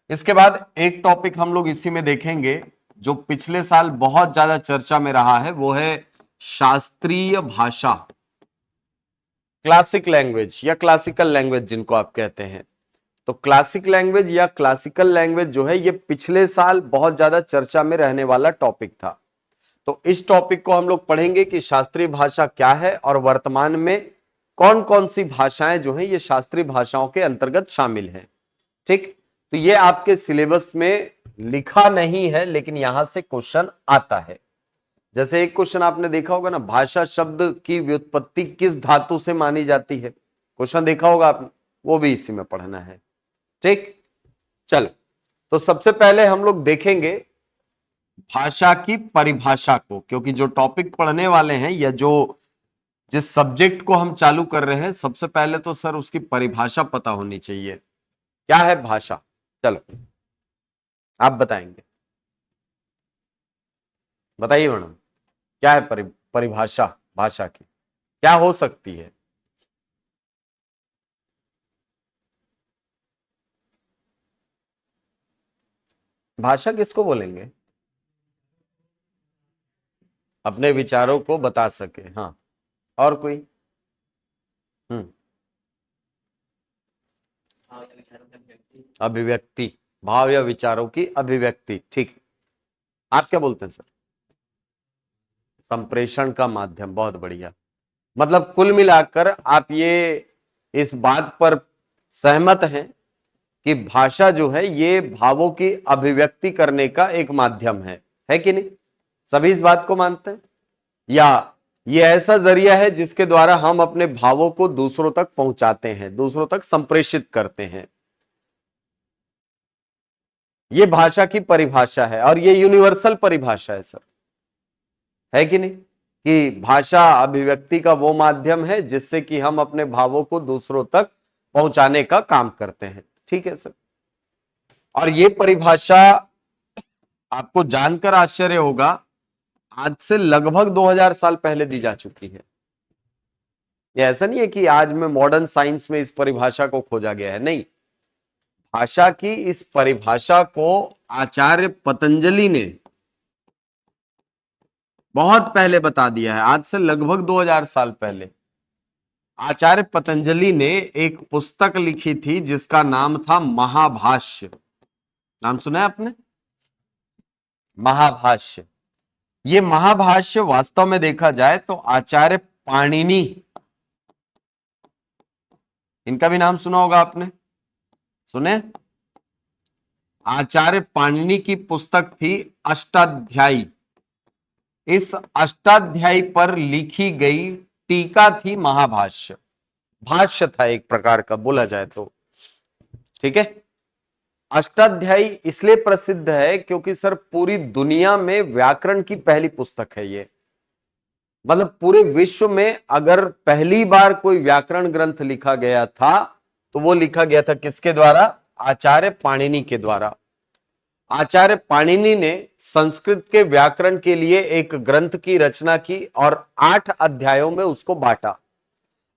इसके बाद एक टॉपिक हम लोग इसी में देखेंगे जो पिछले साल बहुत ज्यादा चर्चा में रहा है, वो है शास्त्रीय भाषा, क्लासिक लैंग्वेज या क्लासिकल लैंग्वेज जिनको आप कहते हैं। तो क्लासिक लैंग्वेज या क्लासिकल लैंग्वेज जो है, ये पिछले साल बहुत ज्यादा चर्चा में रहने वाला टॉपिक था। तो इस टॉपिक को हम लोग पढ़ेंगे कि शास्त्रीय भाषा क्या है और वर्तमान में कौन कौन सी भाषाएं जो हैं ये शास्त्रीय भाषाओं के अंतर्गत शामिल हैं। ठीक, तो ये आपके सिलेबस में लिखा नहीं है लेकिन यहां से क्वेश्चन आता है। जैसे एक क्वेश्चन आपने देखा होगा ना, भाषा शब्द की व्युत्पत्ति किस धातु से मानी जाती है, क्वेश्चन देखा होगा आपने, वो भी इसी में पढ़ना है। ठीक, चल, तो सबसे पहले हम लोग देखेंगे भाषा की परिभाषा को, क्योंकि जो टॉपिक पढ़ने वाले हैं या जिस सब्जेक्ट को हम चालू कर रहे हैं, सबसे पहले तो सर उसकी परिभाषा पता होनी चाहिए। क्या है भाषा? चलो आप बताएंगे, बताइए मैडम, क्या है परिभाषा भाषा की, क्या हो सकती है? भाषा किसको बोलेंगे? अपने विचारों को बता सके। हाँ, और कोई? अभिव्यक्ति, भाव या विचारों की अभिव्यक्ति। ठीक, आप क्या बोलते हैं सर? संप्रेषण का माध्यम। बहुत बढ़िया। मतलब कुल मिलाकर आप ये इस बात पर सहमत हैं कि भाषा जो है ये भावों की अभिव्यक्ति करने का एक माध्यम है कि नहीं? सभी इस बात को मानते हैं, या ये ऐसा जरिया है जिसके द्वारा हम अपने भावों को दूसरों तक पहुंचाते हैं, दूसरों तक संप्रेषित करते हैं? ये भाषा की परिभाषा है और ये यूनिवर्सल परिभाषा है सर, है कि नहीं? कि भाषा अभिव्यक्ति का वो माध्यम है जिससे कि हम अपने भावों को दूसरों तक पहुंचाने का काम करते हैं। ठीक है सर, और ये परिभाषा आपको जानकर आश्चर्य होगा, आज से लगभग 2000 साल पहले दी जा चुकी है। ये ऐसा नहीं है कि आज में मॉडर्न साइंस में इस परिभाषा को खोजा गया है, नहीं। भाषा की इस परिभाषा को आचार्य पतंजलि ने बहुत पहले बता दिया है, आज से लगभग 2000 साल पहले। आचार्य पतंजलि ने एक पुस्तक लिखी थी जिसका नाम था महाभाष्य। नाम सुना है आपने? महाभाष्य। ये महाभाष्य वास्तव में देखा जाए तो आचार्य पाणिनि, इनका भी नाम सुना होगा आपने, सुने? आचार्य पाणिनि की पुस्तक थी अष्टाध्यायी। इस अष्टाध्यायी पर लिखी गई टीका थी महाभाष्य। भाष्य था एक प्रकार का बोला जाए तो, ठीक है। अष्टाध्यायी इसलिए प्रसिद्ध है क्योंकि सर पूरी दुनिया में व्याकरण की पहली पुस्तक है ये। मतलब पूरे विश्व में अगर पहली बार कोई व्याकरण ग्रंथ लिखा गया था तो वो लिखा गया था किसके द्वारा? आचार्य पाणिनि के द्वारा। आचार्य पाणिनि ने संस्कृत के व्याकरण के लिए एक ग्रंथ की रचना की और 8 अध्यायों में उसको बांटा।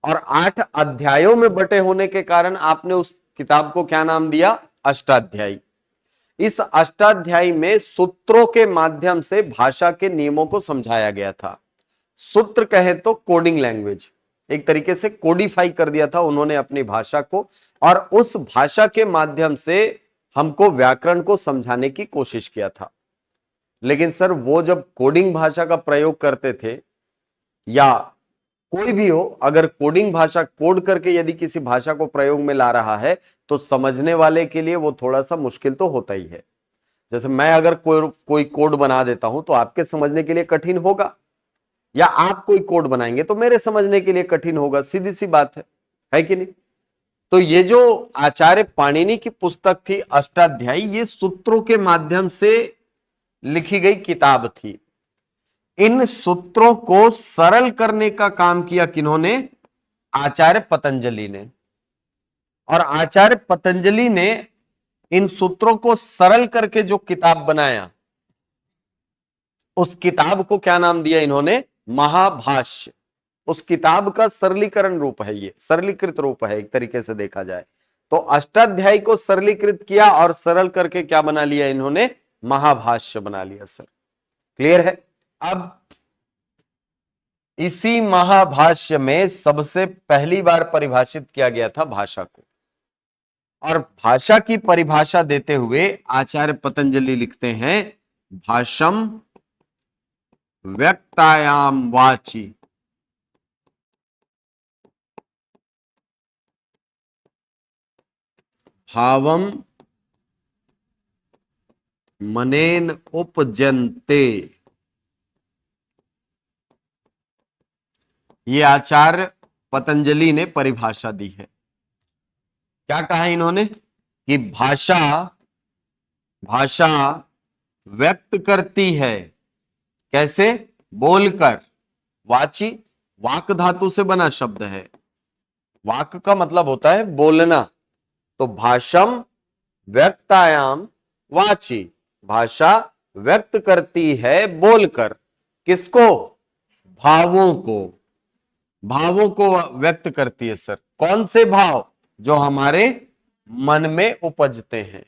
और 8 अध्यायों में बटे होने के कारण आपने उस किताब को क्या नाम दिया? अष्टाध्यायी। इस अष्टाध्यायी में सूत्रों के माध्यम से भाषा के नियमों को समझाया गया था। सूत्र कहे तो कोडिंग लैंग्वेज, एक तरीके से कोडिफाई कर दिया था उन्होंने अपनी भाषा को, और उस भाषा के माध्यम से हमको व्याकरण को समझाने की कोशिश किया था। लेकिन सर वो जब कोडिंग भाषा का प्रयोग करते थे, या कोई भी हो, अगर कोडिंग भाषा कोड करके यदि किसी भाषा को प्रयोग में ला रहा है तो समझने वाले के लिए वो थोड़ा सा मुश्किल तो होता ही है। जैसे मैं अगर कोई कोड बना देता हूं तो आपके समझने के लिए कठिन होगा, या आप कोई कोड बनाएंगे तो मेरे समझने के लिए कठिन होगा, सीधी सी बात है कि नहीं? तो ये जो आचार्य पाणिनि की पुस्तक थी अष्टाध्यायी, ये सूत्रों के माध्यम से लिखी गई किताब थी। इन सूत्रों को सरल करने का काम किया किन्होंने? आचार्य पतंजलि ने। और आचार्य पतंजलि ने इन सूत्रों को सरल करके जो किताब बनाया, उस किताब को क्या नाम दिया इन्होंने? महाभाष्य। उस किताब का सरलीकरण रूप है, ये सरलीकृत रूप है एक तरीके से देखा जाए तो। अष्टाध्यायी को सरलीकृत किया और सरल करके क्या बना लिया इन्होंने? महाभाष्य बना लिया। सर क्लियर है? अब इसी महाभाष्य में सबसे पहली बार परिभाषित किया गया था भाषा को। और भाषा की परिभाषा देते हुए आचार्य पतंजलि लिखते हैं, भाषम व्यक्तायाम वाची भावम मनेन उपजन्ते। ये आचार्य पतंजलि ने परिभाषा दी है। क्या कहा इन्होंने? कि भाषा व्यक्त करती है, कैसे? बोलकर। वाची वाक धातु से बना शब्द है, वाक का मतलब होता है बोलना। तो भाषम व्यक्तायाम वाची, भाषा व्यक्त करती है बोलकर। किसको? भावों को। भावों को व्यक्त करती है। सर कौन से भाव? जो हमारे मन में उपजते हैं।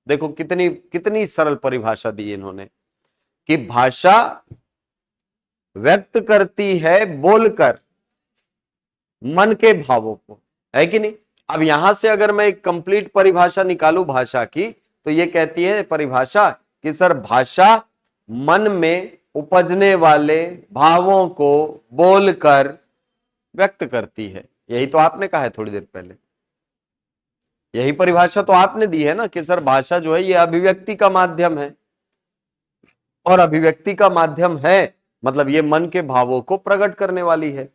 देखो कितनी कितनी सरल परिभाषा दी इन्होंने कि भाषा व्यक्त करती है बोलकर मन के भावों को, है कि नहीं? अब यहां से अगर मैं एक कंप्लीट परिभाषा निकालूं भाषा की, तो ये कहती है परिभाषा कि सर भाषा मन में उपजने वाले भावों को बोलकर व्यक्त करती है। यही तो आपने कहा है थोड़ी देर पहले, यही परिभाषा तो आपने दी है ना कि सर भाषा जो है ये अभिव्यक्ति का माध्यम है, और अभिव्यक्ति का माध्यम है मतलब ये मन के भावों को प्रकट करने वाली है।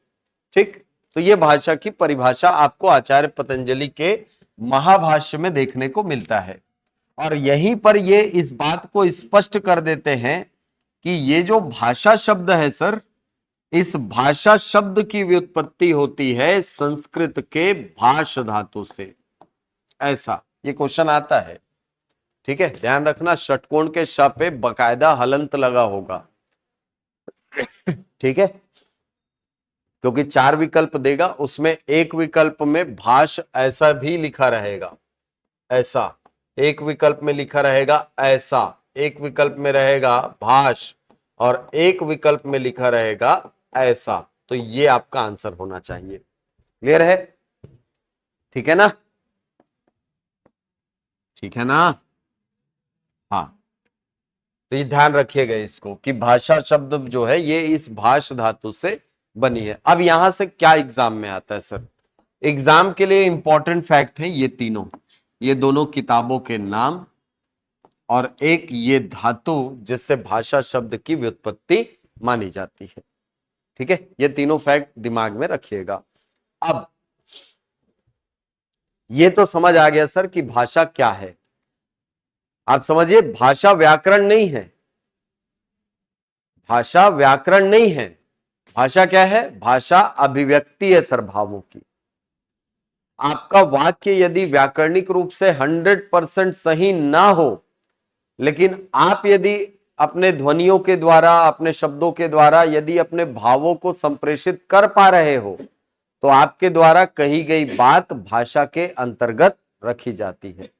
ठीक, तो ये भाषा की परिभाषा आपको आचार्य पतंजलि के महाभाष्य में देखने को मिलता है। और यहीं पर ये इस बात को स्पष्ट कर देते हैं कि ये जो भाषा शब्द है सर, इस भाषा शब्द की व्युत्पत्ति होती है संस्कृत के भाष धातु से। ऐसा ये क्वेश्चन आता है, ठीक है, ध्यान रखना। षटकोण के श पे बकायदा हलंत लगा होगा, ठीक है, क्योंकि 4 विकल्प देगा, उसमें एक विकल्प में भाष ऐसा भी लिखा रहेगा, ऐसा एक विकल्प में लिखा रहेगा, ऐसा एक विकल्प में रहेगा भाष, और एक विकल्प में लिखा रहेगा ऐसा। तो ये आपका आंसर होना चाहिए। क्लियर है? ठीक है ना? ठीक है ना? हाँ, तो ये ध्यान रखिएगा इसको कि भाषा शब्द जो है ये इस भाष धातु से बनी है। अब यहां से क्या एग्जाम में आता है सर? एग्जाम के लिए इंपॉर्टेंट फैक्ट है ये तीनों, ये दोनों किताबों के नाम और एक ये धातु जिससे भाषा शब्द की व्युत्पत्ति मानी जाती है। ठीक है, ये तीनों फैक्ट दिमाग में रखिएगा। अब ये तो समझ आ गया सर कि भाषा क्या है। आप समझिए, भाषा व्याकरण नहीं है, भाषा व्याकरण नहीं है। भाषा क्या है? भाषा अभिव्यक्ति है सर भावों की। आपका वाक्य यदि व्याकरणिक रूप से 100% सही ना हो, लेकिन आप यदि अपने ध्वनियों के द्वारा, अपने शब्दों के द्वारा यदि अपने भावों को संप्रेषित कर पा रहे हो, तो आपके द्वारा कही गई बात भाषा के अंतर्गत रखी जाती है।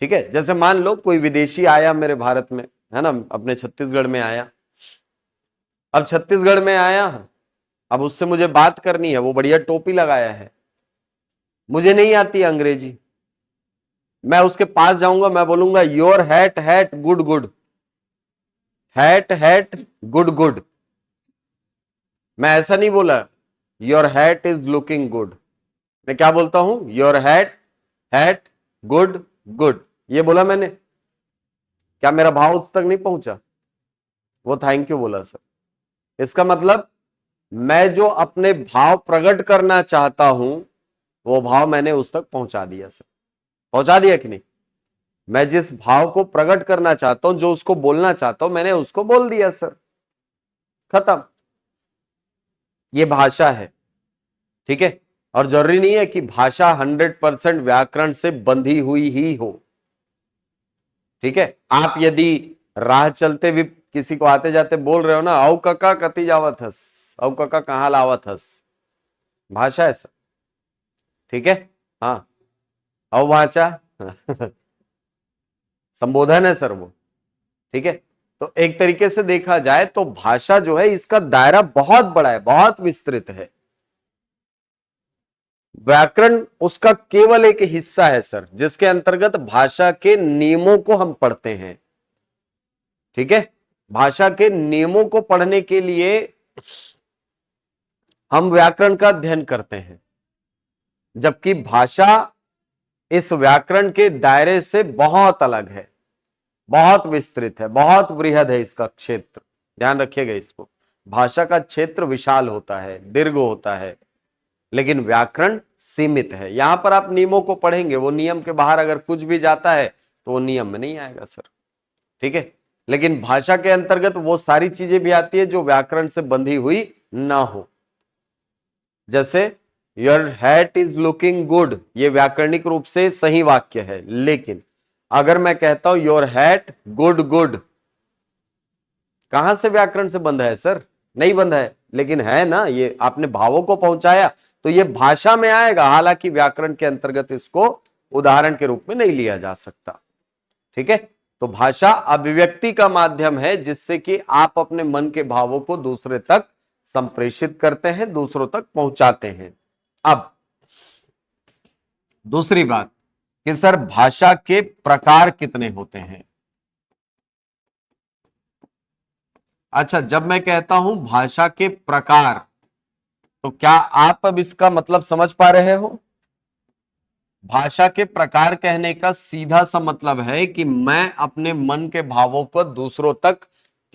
ठीक है, जैसे मान लो कोई विदेशी आया मेरे भारत में, है ना, अपने छत्तीसगढ़ में आया। अब छत्तीसगढ़ में आया, अब उससे मुझे बात करनी है, वो बढ़िया टोपी लगाया है, मुझे नहीं आती अंग्रेजी। मैं उसके पास जाऊंगा, मैं बोलूंगा your hat hat good good, hat hat good good. मैं ऐसा नहीं बोला your hat is looking good, मैं क्या बोलता हूं? Your hat hat good good, ये बोला मैंने। क्या मेरा भाव उस तक नहीं पहुंचा? वो थैंक यू बोला सर। इसका मतलब मैं जो अपने भाव प्रकट करना चाहता हूं वो भाव मैंने उस तक पहुंचा दिया सर। पहुंचा दिया कि नहीं? मैं जिस भाव को प्रकट करना चाहता हूं, जो उसको बोलना चाहता हूं, मैंने उसको बोल दिया सर, खत्म। ये भाषा है। ठीक है, और जरूरी नहीं है कि भाषा 100% व्याकरण से बंधी हुई ही हो। ठीक है, आप यदि राह चलते भी किसी को आते जाते बोल रहे हो ना, औ कका कति जावत हस, औ कका कहां लावत हस, भाषा है सर। ठीक है, हाँ, औ वाचा संबोधन है सर वो। ठीक है, तो एक तरीके से देखा जाए तो भाषा जो है इसका दायरा बहुत बड़ा है, बहुत विस्तृत है। व्याकरण उसका केवल एक हिस्सा है सर, जिसके अंतर्गत भाषा के नियमों को हम पढ़ते हैं। ठीक है, भाषा के नियमों को पढ़ने के लिए हम व्याकरण का अध्ययन करते हैं, जबकि भाषा इस व्याकरण के दायरे से बहुत अलग है, बहुत विस्तृत है, बहुत बृहद है इसका क्षेत्र। ध्यान रखिएगा इसको। भाषा का क्षेत्र विशाल होता है, दीर्घ होता है, लेकिन व्याकरण सीमित है। यहां पर आप नियमों को पढ़ेंगे, वो नियम के बाहर अगर कुछ भी जाता है तो वो नियम में नहीं आएगा सर। ठीक है, लेकिन भाषा के अंतर्गत वो सारी चीजें भी आती है जो व्याकरण से बंधी हुई ना हो। जैसे your hat is looking good, ये व्याकरणिक रूप से सही वाक्य है, लेकिन अगर मैं कहता हूं योर हैट गुड गुड, कहां से व्याकरण से बंधा है सर? नहीं बंधा है, लेकिन है ना, ये आपने भावों को पहुंचाया तो ये भाषा में आएगा। हालांकि व्याकरण के अंतर्गत इसको उदाहरण के रूप में नहीं लिया जा सकता। ठीक है, तो भाषा अभिव्यक्ति का माध्यम है जिससे कि आप अपने मन के भावों को दूसरे तक संप्रेषित करते हैं, दूसरों तक पहुंचाते हैं। अब दूसरी बात कि सर भाषा के प्रकार कितने होते हैं? अच्छा, जब मैं कहता हूं भाषा के प्रकार, तो क्या आप अब इसका मतलब समझ पा रहे हो? भाषा के प्रकार कहने का सीधा सा मतलब है कि मैं अपने मन के भावों को दूसरों तक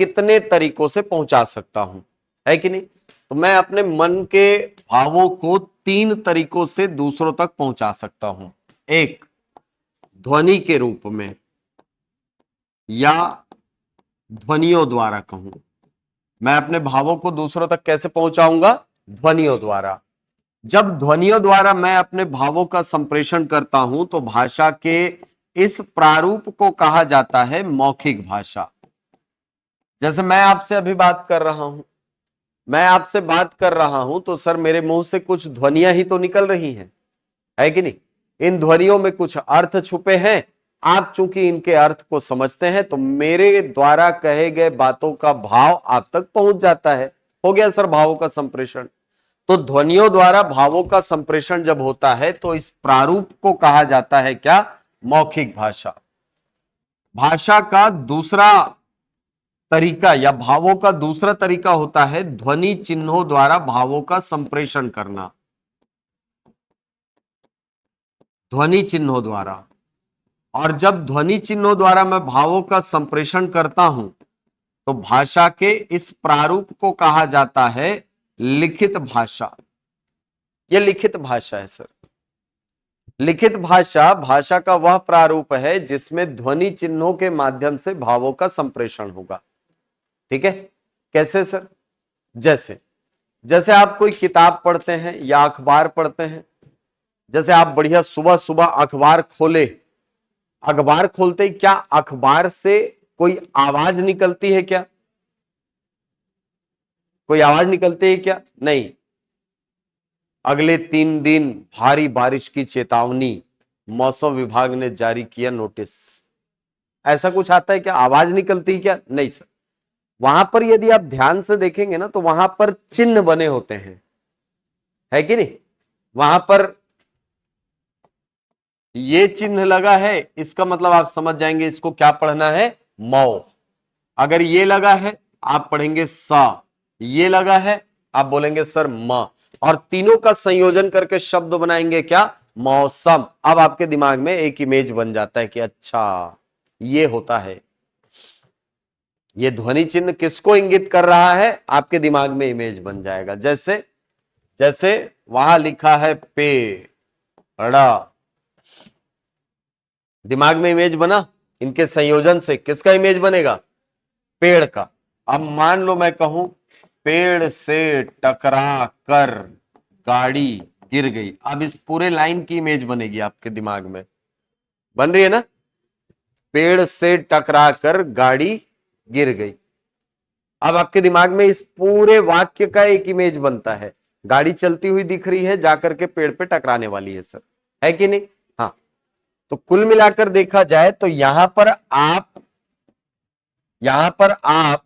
कितने तरीकों से पहुंचा सकता हूं, है कि नहीं? तो मैं अपने मन के भावों को 3 तरीकों से दूसरों तक पहुंचा सकता हूं। एक, ध्वनि के रूप में, या ध्वनियों द्वारा कहूं, मैं अपने भावों को दूसरों तक कैसे पहुंचाऊंगा? ध्वनियों द्वारा। जब ध्वनियों द्वारा मैं अपने भावों का संप्रेषण करता हूं तो भाषा के इस प्रारूप को कहा जाता है मौखिक भाषा। जैसे मैं आपसे अभी बात कर रहा हूं, मैं आपसे बात कर रहा हूं तो सर मेरे मुंह से कुछ ध्वनियां ही तो निकल रही हैं, है कि नहीं? इन ध्वनियों में कुछ अर्थ छुपे हैं। आप चूंकि इनके अर्थ को समझते हैं तो मेरे द्वारा कहे गए बातों का भाव आप तक पहुंच जाता है। हो गया सर भावों का संप्रेषण। तो ध्वनियों द्वारा भावों का संप्रेषण जब होता है तो इस प्रारूप को कहा जाता है क्या? मौखिक भाषा। भाषा का दूसरा तरीका या भावों का दूसरा तरीका होता है ध्वनि चिन्हों द्वारा भावों का संप्रेषण करना। ध्वनि चिन्हों द्वारा। और जब ध्वनि चिन्हों द्वारा मैं भावों का संप्रेषण करता हूं तो भाषा के इस प्रारूप को कहा जाता है लिखित भाषा। यह लिखित भाषा है सर। लिखित भाषा भाषा का वह प्रारूप है जिसमें ध्वनि चिन्हों के माध्यम से भावों का संप्रेषण होगा। ठीक है, कैसे सर? जैसे जैसे आप कोई किताब पढ़ते हैं या अखबार पढ़ते हैं, जैसे आप बढ़िया सुबह सुबह अखबार खोले, अखबार खोलते ही क्या अखबार से कोई आवाज निकलती है क्या? कोई आवाज निकलती है क्या? नहीं। अगले 3 दिन भारी बारिश की चेतावनी, मौसम विभाग ने जारी किया नोटिस, ऐसा कुछ आता है क्या? आवाज निकलती है क्या? नहीं सर। वहां पर यदि आप ध्यान से देखेंगे ना तो वहां पर चिन्ह बने होते हैं, है कि नहीं? वहां पर ये चिन्ह लगा है, इसका मतलब आप समझ जाएंगे इसको क्या पढ़ना है, मौ। अगर ये लगा है आप पढ़ेंगे सा, ये लगा है आप बोलेंगे सर म, और तीनों का संयोजन करके शब्द बनाएंगे क्या, मौसम। अब आपके दिमाग में एक इमेज बन जाता है कि अच्छा ये होता है। ये ध्वनि चिन्ह किसको इंगित कर रहा है, आपके दिमाग में इमेज बन जाएगा। जैसे जैसे वहां लिखा है पेड़ा, दिमाग में इमेज बना, इनके संयोजन से किसका इमेज बनेगा, पेड़ का। अब मान लो मैं कहूं पेड़ से टकरा कर गाड़ी गिर गई, अब इस पूरे लाइन की इमेज बनेगी आपके दिमाग में, बन रही है ना? पेड़ से टकरा कर गाड़ी गिर गई। अब आपके दिमाग में इस पूरे वाक्य का एक इमेज बनता है, गाड़ी चलती हुई दिख रही है, जाकर के पेड़ पे टकराने वाली है सर, है कि नहीं? हाँ। तो कुल मिलाकर देखा जाए तो यहां पर आप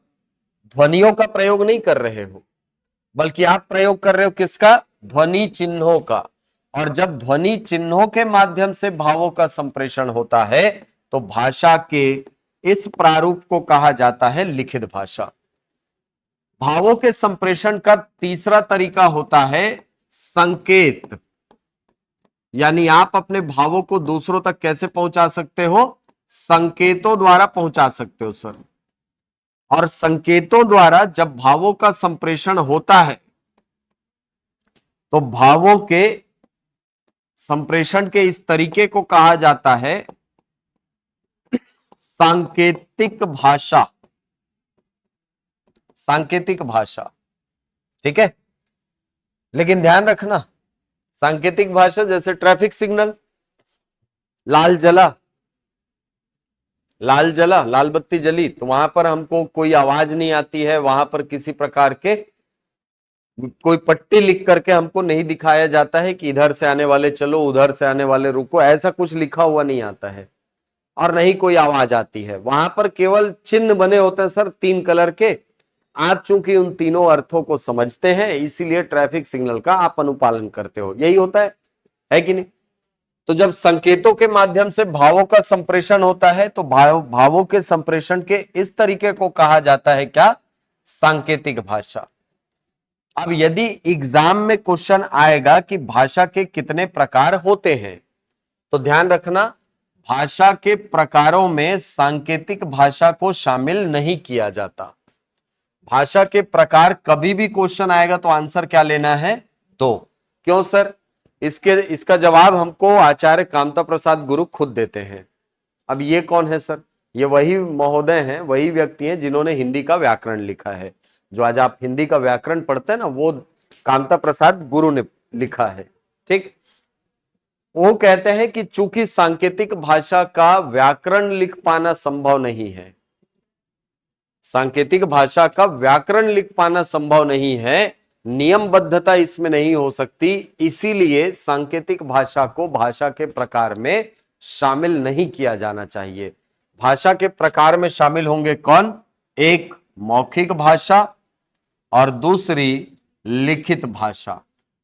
ध्वनियों का प्रयोग नहीं कर रहे हो, बल्कि आप प्रयोग कर रहे हो किसका, ध्वनि चिन्हों का। और जब ध्वनि चिन्हों के माध्यम से भावों का संप्रेषण होता है तो भाषा के इस प्रारूप को कहा जाता है लिखित भाषा। भावों के संप्रेषण का तीसरा तरीका होता है संकेत, यानी आप अपने भावों को दूसरों तक कैसे पहुंचा सकते हो, संकेतों द्वारा पहुंचा सकते हो सर। और संकेतों द्वारा जब भावों का संप्रेषण होता है तो भावों के संप्रेषण के इस तरीके को कहा जाता है सांकेतिक भाषा। सांकेतिक भाषा, ठीक है। लेकिन ध्यान रखना, सांकेतिक भाषा जैसे ट्रैफिक सिग्नल, लाल जला, लाल बत्ती जली, तो वहां पर हमको कोई आवाज नहीं आती है, वहां पर किसी प्रकार के कोई पट्टी लिख करके हमको नहीं दिखाया जाता है कि इधर से आने वाले चलो, उधर से आने वाले रुको, ऐसा कुछ लिखा हुआ नहीं आता है, और नहीं कोई आवाज आती है। वहां पर केवल चिन्ह बने होते हैं सर 3 कलर के। आप चूंकि उन तीनों अर्थों को समझते हैं इसीलिए ट्रैफिक सिग्नल का आप अनुपालन करते हो, यही होता है कि नहीं? तो जब संकेतों के माध्यम से भावों का संप्रेषण होता है तो भावों के संप्रेषण के इस तरीके को कहा जाता है क्या, सांकेतिक भाषा। अब यदि एग्जाम में क्वेश्चन आएगा कि भाषा के कितने प्रकार होते हैं, तो ध्यान रखना भाषा के प्रकारों में सांकेतिक भाषा को शामिल नहीं किया जाता। भाषा के प्रकार कभी भी क्वेश्चन आएगा तो आंसर क्या लेना है, 2। क्यों सर? इसका जवाब हमको आचार्य कामता प्रसाद गुरु खुद देते हैं। अब ये कौन है सर? ये वही महोदय हैं, वही व्यक्ति हैं जिन्होंने हिंदी का व्याकरण लिखा है। जो आज आप हिंदी का व्याकरण पढ़ते हैं ना, वो कामता प्रसाद गुरु ने लिखा है, ठीक। वो कहते हैं कि चूंकि सांकेतिक भाषा का व्याकरण लिख पाना संभव नहीं है, सांकेतिक भाषा का व्याकरण लिख पाना संभव नहीं है, नियमबद्धता इसमें नहीं हो सकती, इसीलिए सांकेतिक भाषा को भाषा के प्रकार में शामिल नहीं किया जाना चाहिए। भाषा के प्रकार में शामिल होंगे कौन? एक मौखिक भाषा और दूसरी लिखित भाषा।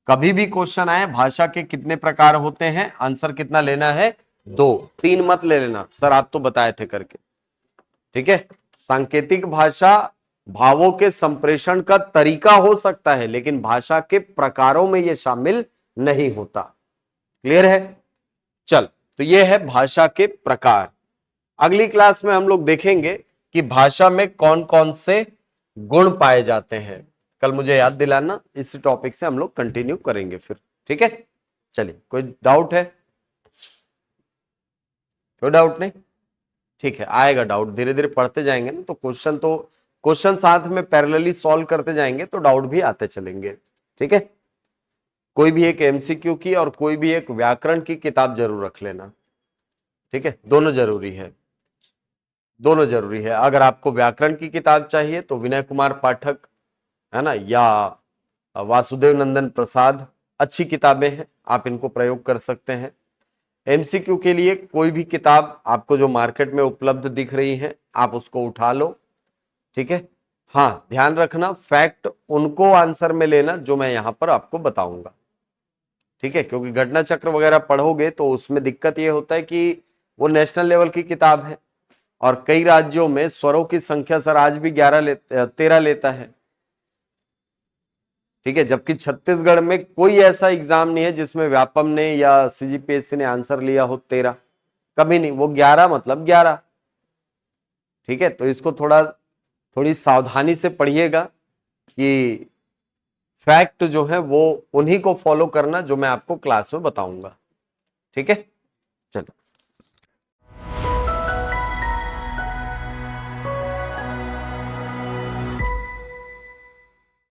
कभी भी क्वेश्चन आए भाषा के कितने प्रकार होते हैं, आंसर कितना लेना है, 2। 3 मत ले लेना सर, आप तो बताए थे करके, ठीक है। सांकेतिक भाषा भावों के संप्रेषण का तरीका हो सकता है, लेकिन भाषा के प्रकारों में यह शामिल नहीं होता। क्लियर है? चल, तो यह है भाषा के प्रकार। अगली क्लास में हम लोग देखेंगे कि भाषा में कौन कौन से गुण पाए जाते हैं। कल मुझे याद दिलाना, इस टॉपिक से हम लोग कंटिन्यू करेंगे फिर। ठीक है, चलिए, कोई डाउट है? कोई डाउट नहीं? ठीक है, आएगा डाउट, धीरे धीरे पढ़ते जाएंगे ना, तो क्वेश्चन साथ में पैरेलली सॉल्व करते जाएंगे तो डाउट भी आते चलेंगे। ठीक है, कोई भी एक एमसीक्यू की और कोई भी एक व्याकरण की किताब जरूर रख लेना। ठीक है, दोनों जरूरी है, दोनों जरूरी है। अगर आपको व्याकरण की किताब चाहिए तो विनय कुमार पाठक, है ना, या वासुदेव नंदन प्रसाद, अच्छी किताबें हैं, आप इनको प्रयोग कर सकते हैं। एमसीक्यू के लिए कोई भी किताब आपको जो मार्केट में उपलब्ध दिख रही है, आप उसको उठा लो। ठीक है, हाँ, ध्यान रखना, फैक्ट उनको आंसर में लेना जो मैं यहां पर आपको बताऊंगा। ठीक है, क्योंकि घटना चक्र वगैरह पढ़ोगे तो उसमें दिक्कत यह होता है कि वो नेशनल लेवल की किताब है और कई राज्यों में स्वरों की संख्या सर आज भी 13 लेता है। ठीक है, जबकि छत्तीसगढ़ में कोई ऐसा एग्जाम नहीं है जिसमें व्यापम ने या सीजीपीएससी ने आंसर लिया हो 13, कभी नहीं, वो 11 मतलब 11। ठीक है, तो इसको थोड़ी सावधानी से पढ़िएगा कि फैक्ट जो है वो उन्हीं को फॉलो करना जो मैं आपको क्लास में बताऊंगा। ठीक है, चलो।